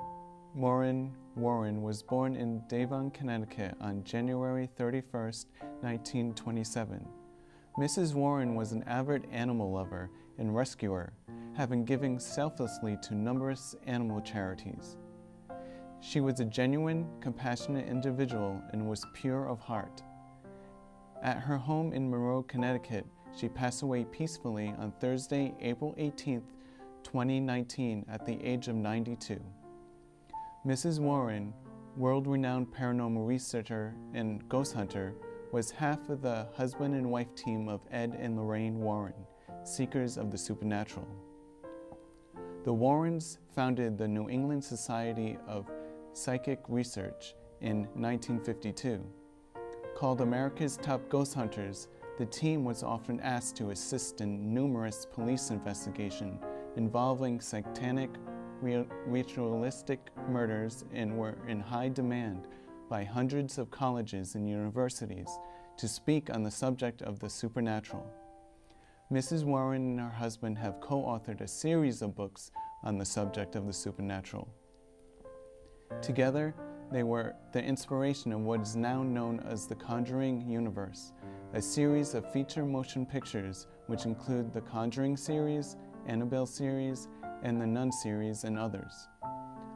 Maureen Warren was born in Devon, Connecticut on January 31st, 1927. Mrs. Warren was an avid animal lover and rescuer, having given selflessly to numerous animal charities. She was a genuine, compassionate individual and was pure of heart. At her home in Monroe, Connecticut, she passed away peacefully on Thursday, April 18th, 2019, at the age of 92. Mrs. Warren, world-renowned paranormal researcher and ghost hunter, was half of the husband and wife team of Ed and Lorraine Warren, seekers of the supernatural. The Warrens founded the New England Society of Psychic Research in 1952. Called America's Top Ghost Hunters, the team was often asked to assist in numerous police investigations involving satanic, ritualistic murders, and were in high demand by hundreds of colleges and universities to speak on the subject of the supernatural. Mrs. Warren and her husband have co-authored a series of books on the subject of the supernatural. Together, they were the inspiration of what is now known as the Conjuring universe, a series of feature motion pictures which include the Conjuring series, Annabelle series, and the Nun series, and others.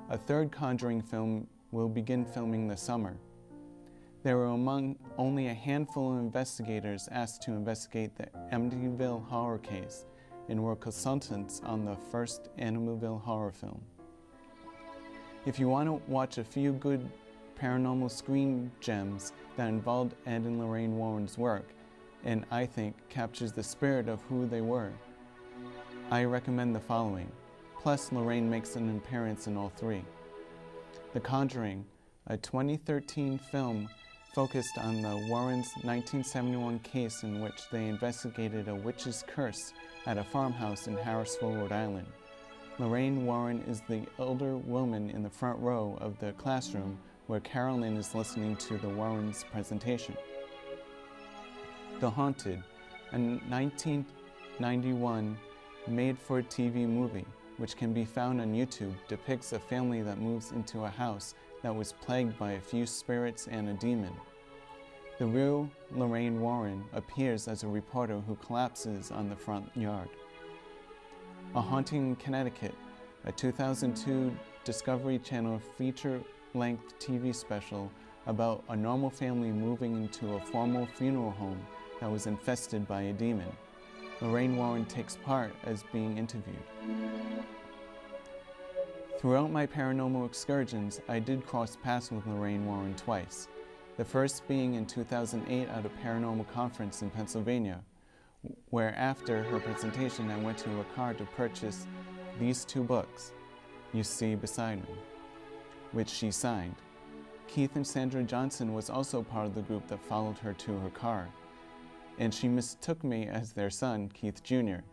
A third Conjuring film will begin filming this summer. They were among only a handful of investigators asked to investigate the Amityville horror case and were consultants on the first Amityville horror film. If you want to watch a few good paranormal screen gems that involved Ed and Lorraine Warren's work, and I think captures the spirit of who they were, I recommend the following. Plus, Lorraine makes an appearance in all three. The Conjuring, a 2013 film focused on the Warrens' 1971 case in which they investigated a witch's curse at a farmhouse in Harrisville, Rhode Island. Lorraine Warren is the elder woman in the front row of the classroom where Carolyn is listening to the Warrens' presentation. The Haunted, a 1991 made-for-TV movie, which can be found on YouTube, depicts a family that moves into a house that was plagued by a few spirits and a demon. The real Lorraine Warren appears as a reporter who collapses on the front yard. A Haunting in Connecticut, a 2002 Discovery Channel feature-length TV special about a normal family moving into a formal funeral home that was infested by a demon. Lorraine Warren takes part as being interviewed. Throughout my paranormal excursions, I did cross paths with Lorraine Warren twice. The first being in 2008 at a paranormal conference in Pennsylvania, where after her presentation I went to her car to purchase these two books you see beside me, which she signed. Keith and Sandra Johnson was also part of the group that followed her to her car, and she mistook me as their son, Keith Jr.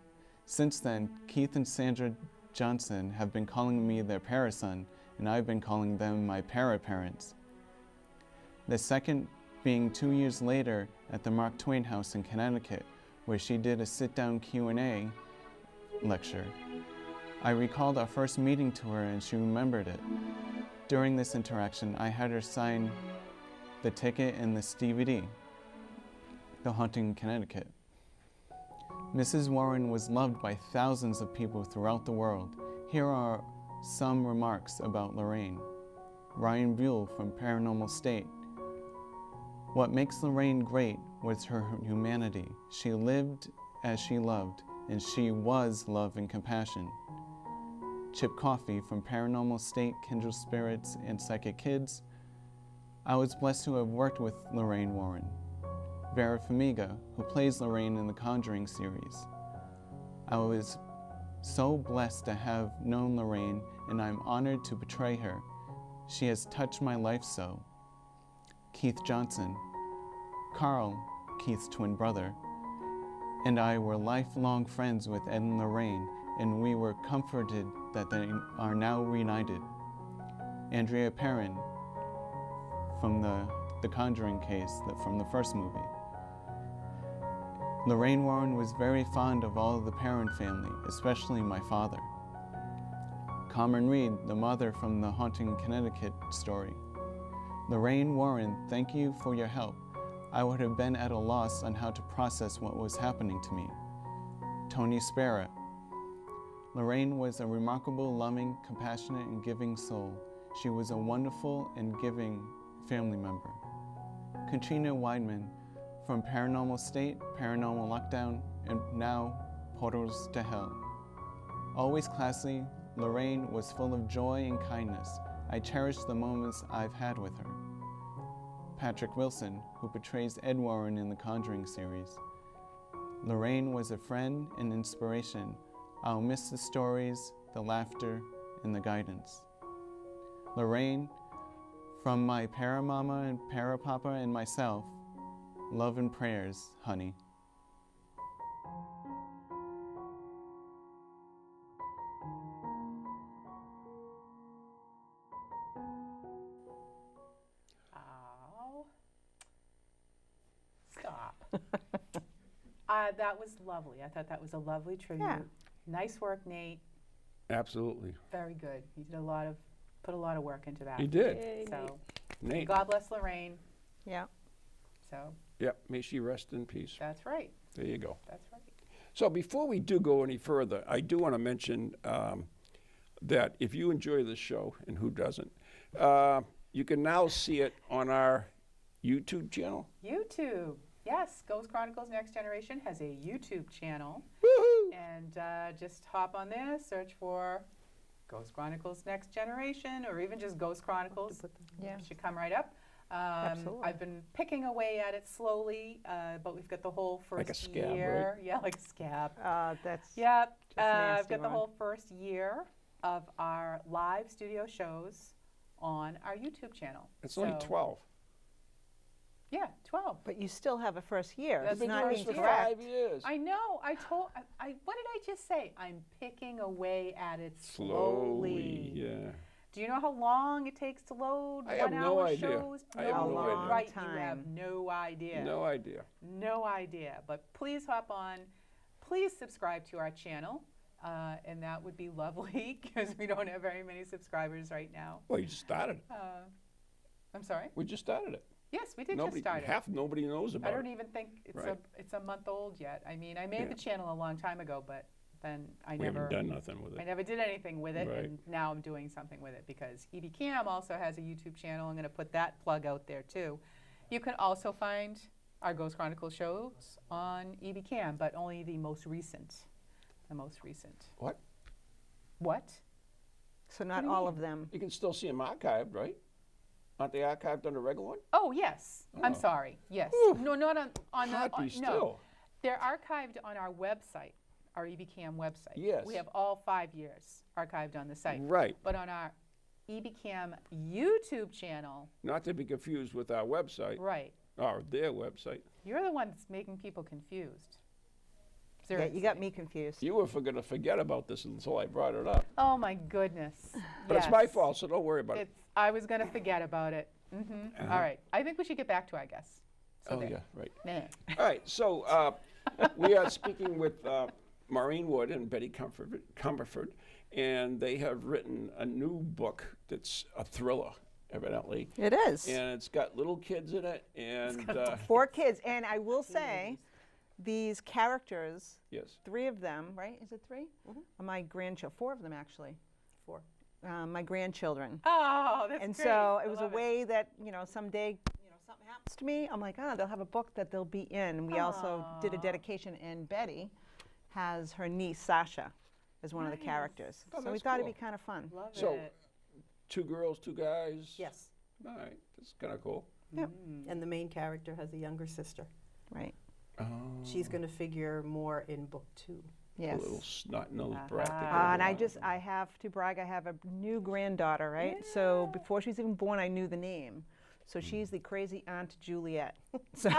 Since then, Keith and Sandra Johnson have been calling me their parason, and I've been calling them my para-parents. The second being 2 years later at the Mark Twain House in Connecticut, where she did a sit-down Q&A lecture. I recalled our first meeting to her and she remembered it. During this interaction, I had her sign the ticket and this DVD, The Haunting in Connecticut. Mrs. Warren was loved by thousands of people throughout the world. Here are some remarks about Lorraine. Ryan Buell from Paranormal State. What makes Lorraine great was her humanity. She lived as she loved, and she was love and compassion. Chip Coffey from Paranormal State, Kindred Spirits, and Psychic Kids. I was blessed to have worked with Lorraine Warren. Vera Farmiga, who plays Lorraine in the Conjuring series. I was so blessed to have known Lorraine, and I'm honored to portray her. She has touched my life so. Keith Johnson, Carl, Keith's twin brother, and I were lifelong friends with Ed and Lorraine, and we were comforted that they are now reunited. Andrea Perrin, from the Conjuring case from the first movie. Lorraine Warren was very fond of all of the Perrin family, especially my father. Carmen Reed, the mother from the Haunting in Connecticut story. Lorraine Warren, thank you for your help. I would have been at a loss on how to process what was happening to me. Tony Spera. Lorraine was a remarkable, loving, compassionate, and giving soul. She was a wonderful and giving family member. Katrina Weidman, from Paranormal State, Paranormal Lockdown, and now Portals to Hell. Always classy, Lorraine was full of joy and kindness. I cherish the moments I've had with her. Patrick Wilson, who portrays Ed Warren in the Conjuring series. Lorraine was a friend and inspiration. I'll miss the stories, the laughter, and the guidance. Lorraine, from my Paramama and Parapapa and myself, love and prayers, honey. Oh. Stop. That was lovely. I thought that was a lovely tribute. Yeah. Nice work, Nate. Absolutely. Very good. You did put a lot of work into that. He did. Yay, So, Nate. God bless Lorraine. Yeah. So, Yep, may she rest in peace. that's right. There you go. That's right. So before we do go any further, I do want to mention that if you enjoy this show, and who doesn't, you can now see it on our YouTube channel. YouTube. Yes, Ghost Chronicles Next Generation has a YouTube channel. Woohoo! And just hop on there, search for Ghost Chronicles Next Generation, or even just Ghost Chronicles. Yeah. It should come right up. Absolutely. I've been picking away at it slowly, but we've got the whole first Like a scab, year. Yeah, like a scab. That's Yep. just I've nasty, got the Ron. whole first year of our live studio shows on our YouTube channel. It's only So, 12. Yeah, 12. But you still have a first year. That's It's Been not doing this for incorrect. 5 years. I know. I what did I just say? I'm picking away at it Slowly, yeah. Do you know how long it takes to load I have 1 no hour idea. shows? I have no idea. Right, you Time. have no idea. No idea. No idea. But please hop on. Please subscribe to our channel. And that would be lovely because we don't have very many subscribers right now. Well, you just started it. I'm sorry? We just started it. Yes, we did Nobody, just start it. half nobody knows I about don't it. even think Right. it's a month old yet. I mean, I made Yeah. the channel a long time ago, but then I We never haven't done nothing with I it. never did anything with it, Right. and now I'm doing something with it because EB Cam also has a YouTube channel. I'm going to put that plug out there too. You can also find our Ghost Chronicles shows on EB Cam, but only the most recent. The most recent. What? What? So not do you all mean? of them. You can still see them archived, right? Aren't they archived on the regular one? Oh yes, I'm Oh. sorry. Yes. Whew. No, not on the. Happy No, still. they're archived on our website, our EB Cam website. Yes. We have all 5 years archived on the site. Right. But on our EB Cam YouTube channel, Not to be confused with our website, right. or their website. You're the one that's making people confused. Yeah, Seriously. you got me confused. You were going to forget about this until I brought it up. Oh my goodness. But it's my Yes. fault, so don't worry about it. I was going to forget about it. All right. I think we should get back to, I guess. So Oh, there. yeah, right. Nah. All right, so we are speaking with Maureen Wood and Bety Comerford, and they have written a new book that's a thriller, evidently. It is. And it's got little kids in it, and 4 kids. And I will say, these characters, yes. 3 of them, right? Is it 3? Are my grandchildren. 4 of them, actually. 4. My grandchildren. Oh, that's And great. so I it was a love way that, someday, something happens to me. I'm like, they'll have a book that they'll be in. And we also did a dedication, and Bety has her niece, Sasha. as one of the characters. Oh, So we that's thought it'd be cool. kind of fun. Love So- it. 2 girls, 2 guys? Yes. All right, that's kind of cool. And the main character has a younger sister. Right. Oh, She's going to figure more in book 2. Yes. a little snot-nosed brat. that And goes I have to brag, I have a new granddaughter, right? So before she's even born, I knew the name. So she's the crazy Aunt Juliet. So,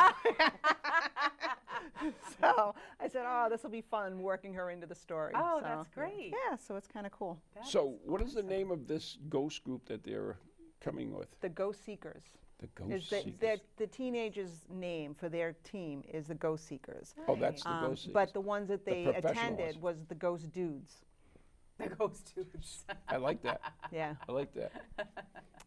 so I said, oh, this will be fun working her into the story. Oh, So, that's great. Yeah, so it's kind of cool. That So is what is the name of this ghost group that they're coming with? The Ghost Seekers. The Is Ghost the, Seekers. the teenagers' name for their team is the Ghost Seekers. Oh, that's the Ghost Seekers. But the ones that The they professional attended ones. was the Ghost Dudes. The ghost dudes. I like that. Yeah, I like that.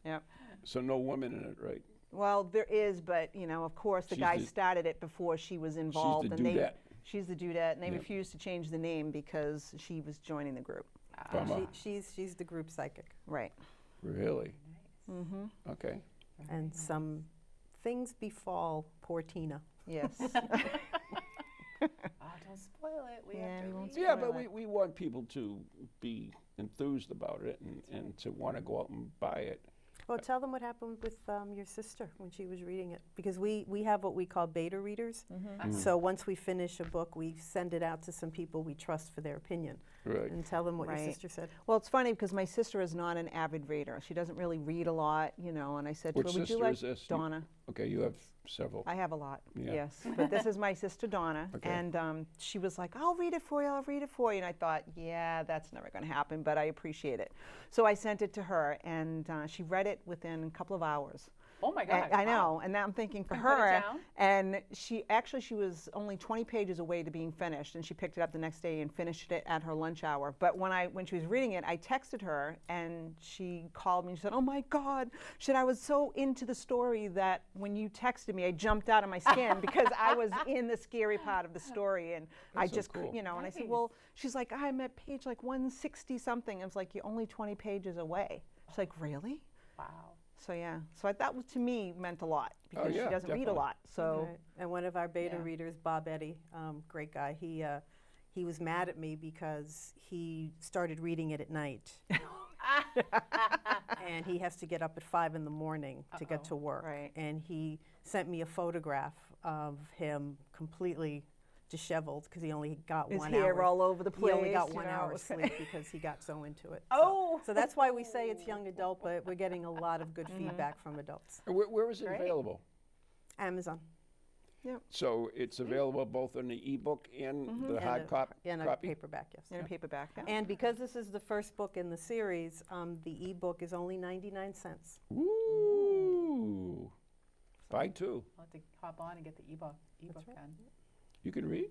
yep. So no women in it, right? Well, there is, but of course, the She's guy the- started it before she was involved. the and they, dudette. she's the dudette, and they Yep. refused to change the name because she was joining the group. Bummer. She's the group psychic. Right. Really? Okay. And some things befall poor Tina. Yes. Don't spoil it. We Yeah, have we to won't read Yeah, it. but we want people to be enthused about it and to want to go out and buy it. Well, tell them what happened with your sister when she was reading it. Because we have what we call beta readers. So once we finish a book, we send it out to some people we trust for their opinion. Right. And tell them what Right. your sister said. Well, it's funny because my sister is not an avid reader. She doesn't really read a lot, and I said to Which her, would you sister like is this? Donna? Okay, you have several. I have a lot, Yeah. yes. But this is my sister Donna, Okay. and she was like, I'll read it for you, I'll read it for you. And I thought, yeah, that's never going to happen, but I appreciate it. So I sent it to her, and she read it within a couple of hours. Oh my God. I know, and now I'm thinking for You put it her, down? and she was only 20 pages away to being finished, and she picked it up the next day and finished it at her lunch hour. But when she was reading it, I texted her, and she called me and she said, oh my God, I was so into the story that when you texted me, I jumped out of my skin because I was in the scary part of the story, and I That's so just, cool. and I said, Nice. well, she's like, I'm at page like 160 something. I was like, you're only 20 pages away. She's like, really? Wow. So yeah, so that was, to me, meant a lot because yeah, she doesn't read a definitely. lot. So Right. And one of our beta Yeah. readers, Bety, great guy, he was mad at me because he started reading it at night. And he has to get up at 5 in the morning to get to work. Right. And he sent me a photograph of him completely disheveled because he only got his 1 hair hour. all over the place. He only got you 1 know, hour it was- sleep because he got so into it. Oh. So that's why we say it's young adult, but we're getting a lot of good feedback from adults. And where is it Great. available? Amazon. So it's available both in the ebook and the hard And a copy? paperback, yes. in a paperback. Yeah. And because this is the first book in the series, the ebook is only 99 cents. Ooh. Buy 2. I'll have to hop on and get the ebook right. then. You can read?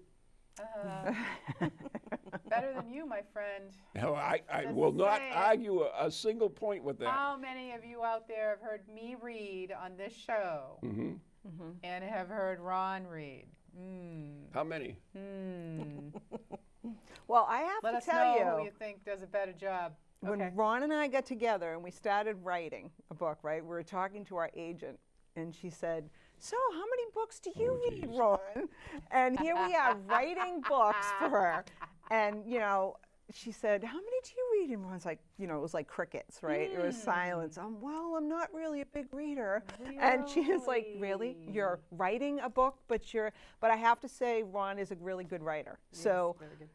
Better than you, my friend. No, I Just will not saying. argue a single point with that. How many of you out there have heard me read on this show Hmm. and have heard Ron read? How many? Well, I have Let to us tell know you, who you think does a better job. when Okay. Ron and I got together and we started writing a book, right? We were talking to our agent, and she said, "So, how many books do you read, Ron?" And here we are writing books for her, and she said, "How many do you read?" And Ron's like, it was like crickets, right? It was silence. Well, I'm not really a big reader. And she is like, "Really? You're writing a book, but I have to say, Ron is a really good writer. So, very good.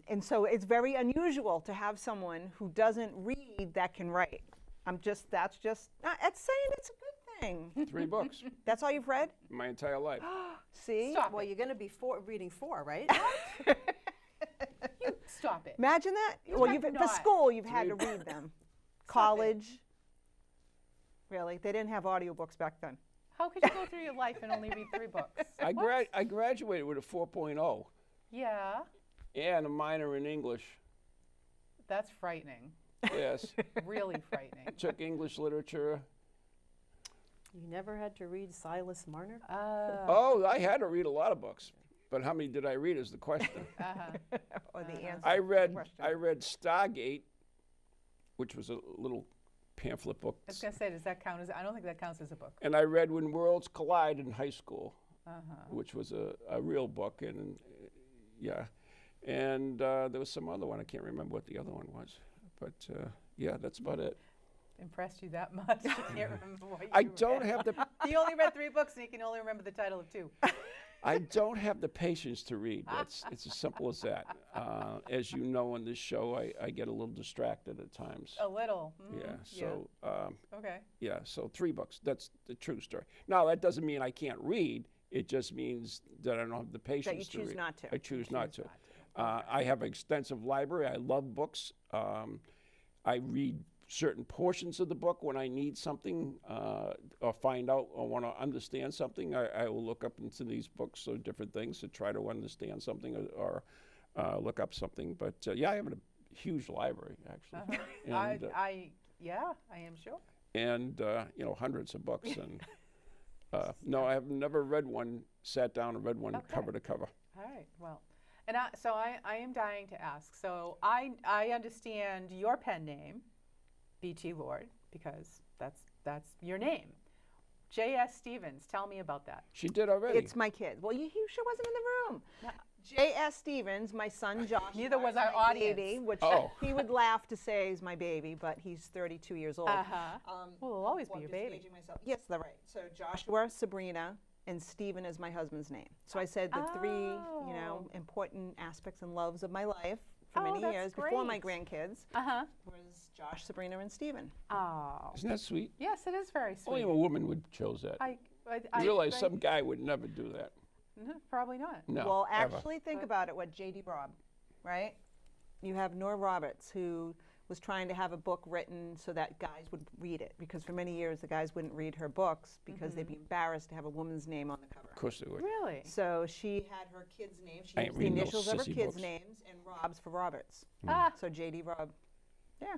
and so it's very unusual to have someone who doesn't read that can write. That's saying it's a good thing. 3 books. That's all you've read? My entire life. See? Stop Well, it. you're going to be reading 4, right? Stop it. Imagine that. have For not. school, you've had to read them. College. Really? They didn't have audiobooks back then. How could you go through your life and only read 3 books? I graduated with a 4.0 Yeah, and a minor in English. that's frightening. Yes. Really frightening. Took English literature. You never had to read Silas Marner? Oh, I had to read a lot of books. But how many did I read is the question. Or the answer. I to the read question. Stargate, which was a little pamphlet book. I was going to say, does that count as, I don't think that counts as a book. And I read When Worlds Collide in high school, which was a real book. And yeah. And there was some other one. I can't remember what the other one was. But yeah, that's about it. Impressed you that much? I can't remember what you I read. don't have the You only read 3 books, and you can only remember the title of 2. I don't have the patience to read. It's as simple as that. As you know, on this show, I get a little distracted at times. A little. Yeah. So Okay. yeah. So 3 books. That's the true story. Now that doesn't mean I can't read. It just means that I don't have the patience That you to choose read. not to. I choose not to. I have an extensive library. I love books. I read certain portions of the book when I need something or find out or want to understand something. I will look up into these books or different things to try to understand something or look up something. But yeah, I have a huge library actually. And, I am sure. and you know, hundreds of books. And no, I have never read one, sat down and read one cover to cover. All right. Well, and so I am dying to ask. So I understand your pen name, Bety Lord, because that's your name. J.S. Stevens, tell me about that. She did already. It's my kid. Well, you sure wasn't in the room. No. J.S. Stevens, my son Josh. Neither was our audience. Baby, which Oh. he would laugh to say is my baby, but he's 32 years old. Well, it'll always be Well, your I'm just baby. aging myself. Yes, that's right. So Joshua, Sabrina, and Stephen is my husband's name. So I said the 3, you know, important aspects and loves of my life for Oh, many that's years before my great. grandkids was Josh, Sabrina, and Stephen. Oh. Isn't that sweet? Yes, it is very sweet. Only a woman would chose that. I You realize some guy would never do that. Probably not. No. Well, ever. actually, think about it. What J.D. Robb, right? You have Nora Roberts, who was trying to have a book written so that guys would read it, because for many years the guys wouldn't read her books because they'd be embarrassed to have a woman's name on the cover. Of course they would. Really? So she had her kids' names. She I ain't used the reading those initials of her sissy kids' books. names and Rob's for Roberts. Ah. So J.D. Robb. Yeah.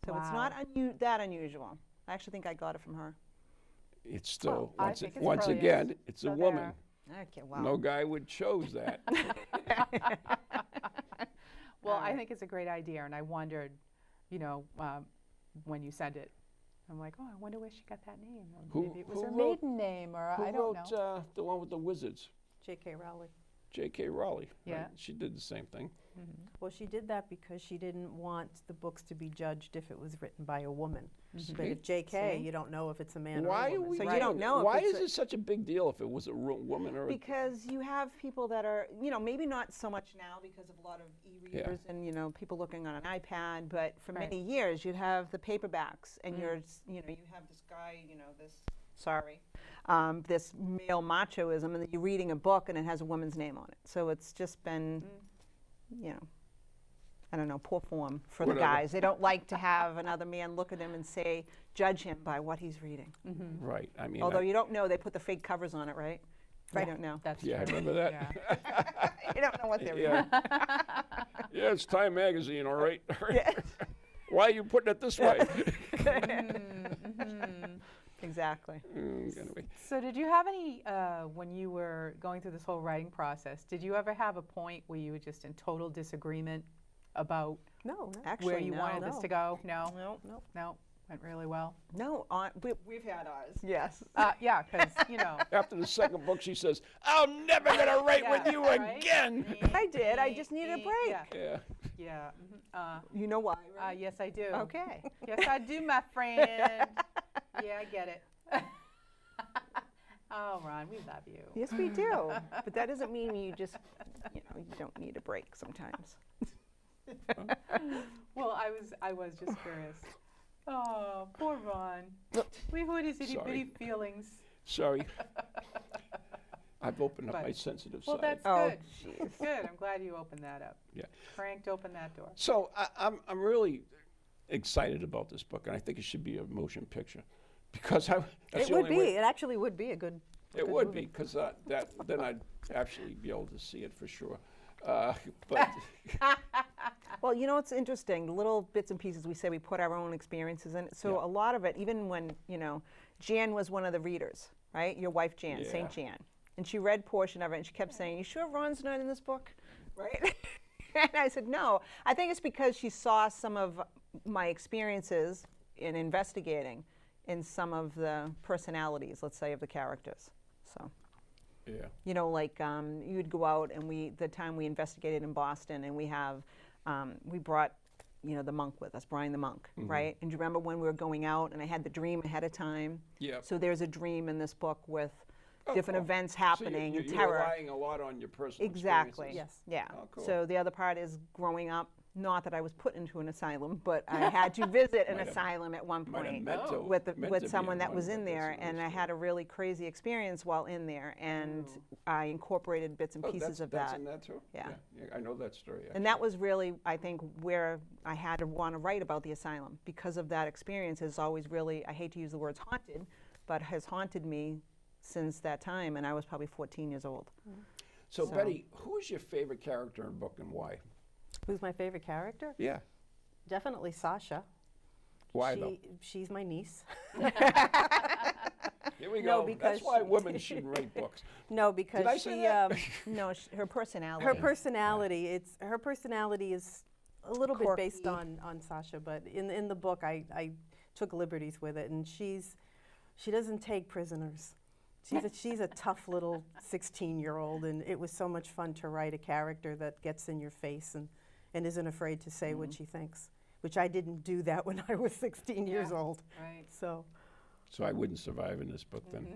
So it's Wow. not that unusual. I actually think I got it from her. It's still, I once, think it's once brilliant. again, it's So a woman. there. Okay, wow. No guy would chose that. Well, I think it's a great idea, and I wondered, you know, when you sent it, I'm like, oh, I wonder where she got that name. Or Who- maybe it was who her wrote- maiden name, or Who I don't wrote know. the one with the wizards? J.K. Rowling. J.K. Rowling. Yeah. Right? She did the same thing. Well, she did that because she didn't want the books to be judged if it was written by a woman. But if J.K., See? you don't know if it's a man Why or a are woman. we? So you doing don't it? know if Why it's is a- it such a big deal if it was a woman or a Because you have people that are, you know, maybe not so much now because of a lot of e-readers and, you know, people looking on an iPad, but for Right. many years you'd have the paperbacks and you know, you have this guy, you know, this male machoism, and then you're reading a book and it has a woman's name on it. So it's just been, you know, I don't know, poor form for the Whatever. guys. They don't like to have another man look at him and say, judge him by what he's reading. right? I mean, Although you don't know, they put the fake covers on it, right? You don't know. That's yeah, I true. remember that. Yeah. You don't know what they're Yeah. yeah, it's Time Magazine, all right. Yeah. Why are you putting it this way? Exactly. Anyway, So did you have any, when you were going through this whole writing process, did you ever have a point where you were just in total disagreement about No, Actually, where you no. wanted this to go? No? No, No? Went really well? no. We've had ours. Yes. Yeah, because, you know. after the second book, she says, "I'm never gonna write with you right? again." I did. I just needed a break. Yeah. Yeah. Yeah. You know why? Right? Yes, I do. Okay. Yes, I do, my friend. Yeah, I get it. Oh, Ron, we love you. Yes, we do. But that doesn't mean you just, you know, you don't need a break sometimes. Well, I was just curious. Oh, poor Ron. We heard his itty bitty Sorry. feelings. Sorry. I've opened up But- my sensitive Well, side. that's Oh, good. jeez. Good. I'm glad you opened that up. Yeah. Cranked open that door. So I'm really excited about this book, and I think it should be a motion picture, because that's it the would only be. way. It actually would be a good. It would be, because then I'd actually be able to see it for sure. But Well, you know what's interesting? The little bits and pieces we say we put our own experiences in it. So Yeah. a lot of it, even when, you know, Jan was one of the readers, right? Your wife Jan, Yeah. St. Jan. And she read portion of it and she kept saying, "You sure Ron's not in this book?" Right? And I said, "No. I think it's because she saw some of my experiences in investigating in some of the personalities, let's say, of the characters." So Yeah. You know, like you'd go out and the time we investigated in Boston, and we brought, you know, the monk with us, Brian the monk, right? And do you remember when we were going out and I had the dream ahead of time? Yeah. So there's a dream in this book with different events happening so and you're terror. relying a lot on your personal Exactly. experiences. Yeah. Oh, cool. So the other part is growing up. Not that I was put into an asylum, but I had to visit an Might have- asylum at one might have point meant to- with meant to be someone that one, was but in that's there, another and I story. had a really crazy experience while in there, and I incorporated bits and Oh, pieces of that's that. in that too? Yeah. I know that story. And that was really, I think, where I had to want to write about the asylum, because of that experience has always really, I hate to use the words haunted, but has haunted me since that time, and I was probably 14 years old. So, Bety, who is your favorite character in the book and why? Who's my favorite character? Yeah. Definitely Sasha. Why though? She's my niece. Here we No, go. because That's why she- women shouldn't write books. No, because Did I say that? No, her personality. her personality. Her personality is a little bit based Quirky. on Sasha, but in the book I took liberties with it, and she doesn't take prisoners. She's a tough little 16-year-old, and it was so much fun to write a character that gets in your face and isn't afraid to say what she thinks, which I didn't do that when I was 16 years old. Right. So So I wouldn't survive in this book then.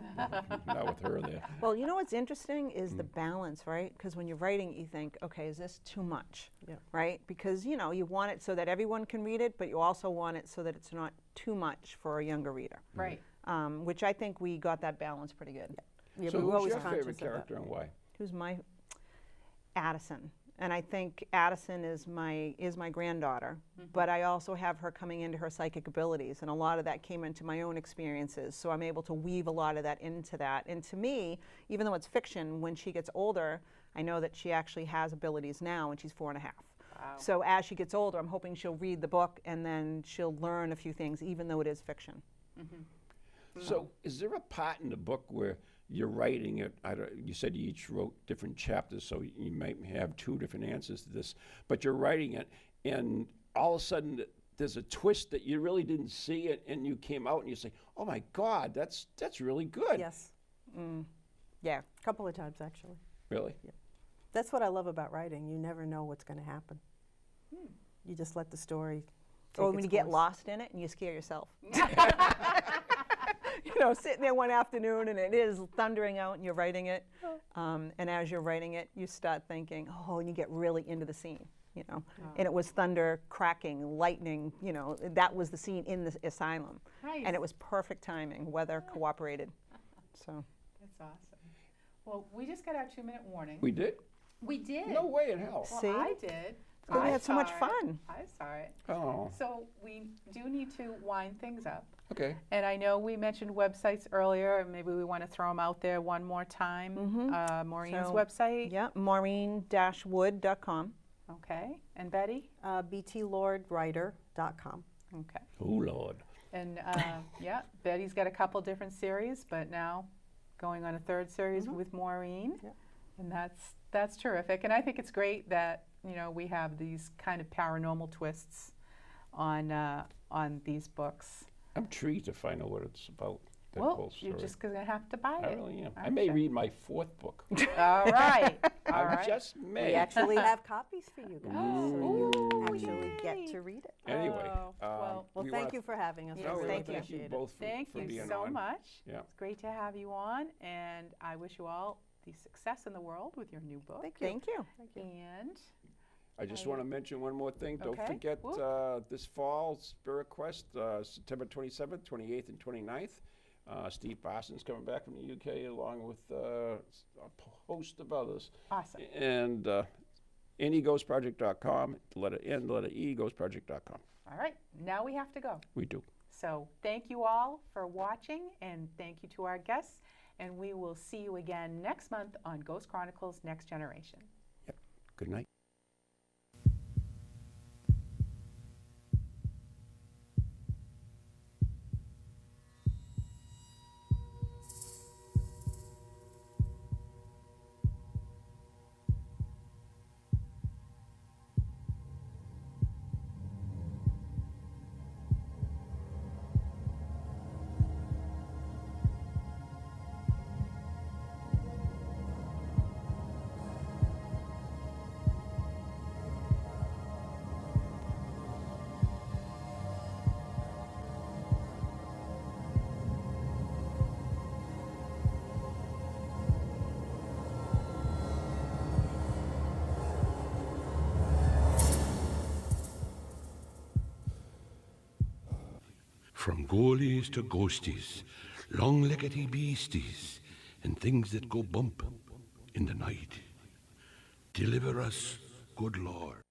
Not with her there. Well, you know what's interesting is the balance, right? Because when you're writing, you think, okay, is this too much? Yeah. Right? Because, you know, you want it so that everyone can read it, but you also want it so that it's not too much for a younger reader. Right. Which I think we got that balance pretty good. yeah, So we were who's always your conscious favorite of that. character and why? Who's my Addison? And I think Addison is my granddaughter, but I also have her coming into her psychic abilities, and a lot of that came into my own experiences. So I'm able to weave a lot of that into that. And to me, even though it's fiction, when she gets older, I know that she actually has abilities now, and she's 4.5. Wow. So as she gets older, I'm hoping she'll read the book and then she'll learn a few things, even though it is fiction. So is there a part in the book where you're writing it, you said you each wrote different chapters, so you might have 2 different answers to this, but you're writing it, and all of a sudden there's a twist that you really didn't see it, and you came out and you say, oh my God, that's really good. Yes, Yeah. a couple of times actually. Really? That's what I love about writing. You never know what's going to happen. You just let the story take Or when its you get course. lost in it and you scare yourself. You know, sitting there one afternoon and it is thundering out and you're writing it. And as you're writing it, you start thinking, oh, and you get really into the scene, you know. And it was thunder, cracking, lightning, you know, that was the scene in the asylum. Nice. And it was perfect timing, weather cooperated. So, That's awesome. Well, we just got our 2-minute warning. We did? We did. No way in hell. Well, See? I did. good we I had so much saw it. fun. I saw it. Oh, So we do need to wind things up. okay. And I know we mentioned websites earlier, and maybe we want to throw them out there one more time. Maureen's So, website. Yeah, maureen-wood.com. Okay. And Bety? BTLordWriter.com. Okay. Oh, Lord. And yeah, Betty's got a couple different series, but now going on a 3rd series with Maureen. Yeah. And that's terrific. And I think it's great that, you know, we have these kind of paranormal twists on these books. I'm intrigued to find out what it's about, that Well, whole story. you're just going to have to buy I it. really am. I aren't may ya? read my 4th book. All right. All I right. just may. We actually have copies for you guys, so you Ooh, actually get yay. to read it. Anyway, Oh, well, Well, we thank wanna- you for having us. Yes, No, We we really wanna thank you. thank you appreciate it. both for, Thank for you being so on. much. Yeah. It's great to have you on, and I wish you all the success in the world with your new book. Thank you. And I just want to mention one more thing. Don't Okay. forget Whoop. this fall, Spirit Quest, September 27th, 28th, and 29th. Steve Parsons coming back from the UK along with a host of others. awesome. And NEGhostProject.com, the letter N, the letter E, ghostproject.com. All right, now we have to go. We do. So thank you all for watching, and thank you to our guests. And we will see you again next month on Ghost Chronicles Next Generation. Good night. From goalies to ghosties, long-leggedy beasties, and things that go bump in the night. Deliver us, good Lord.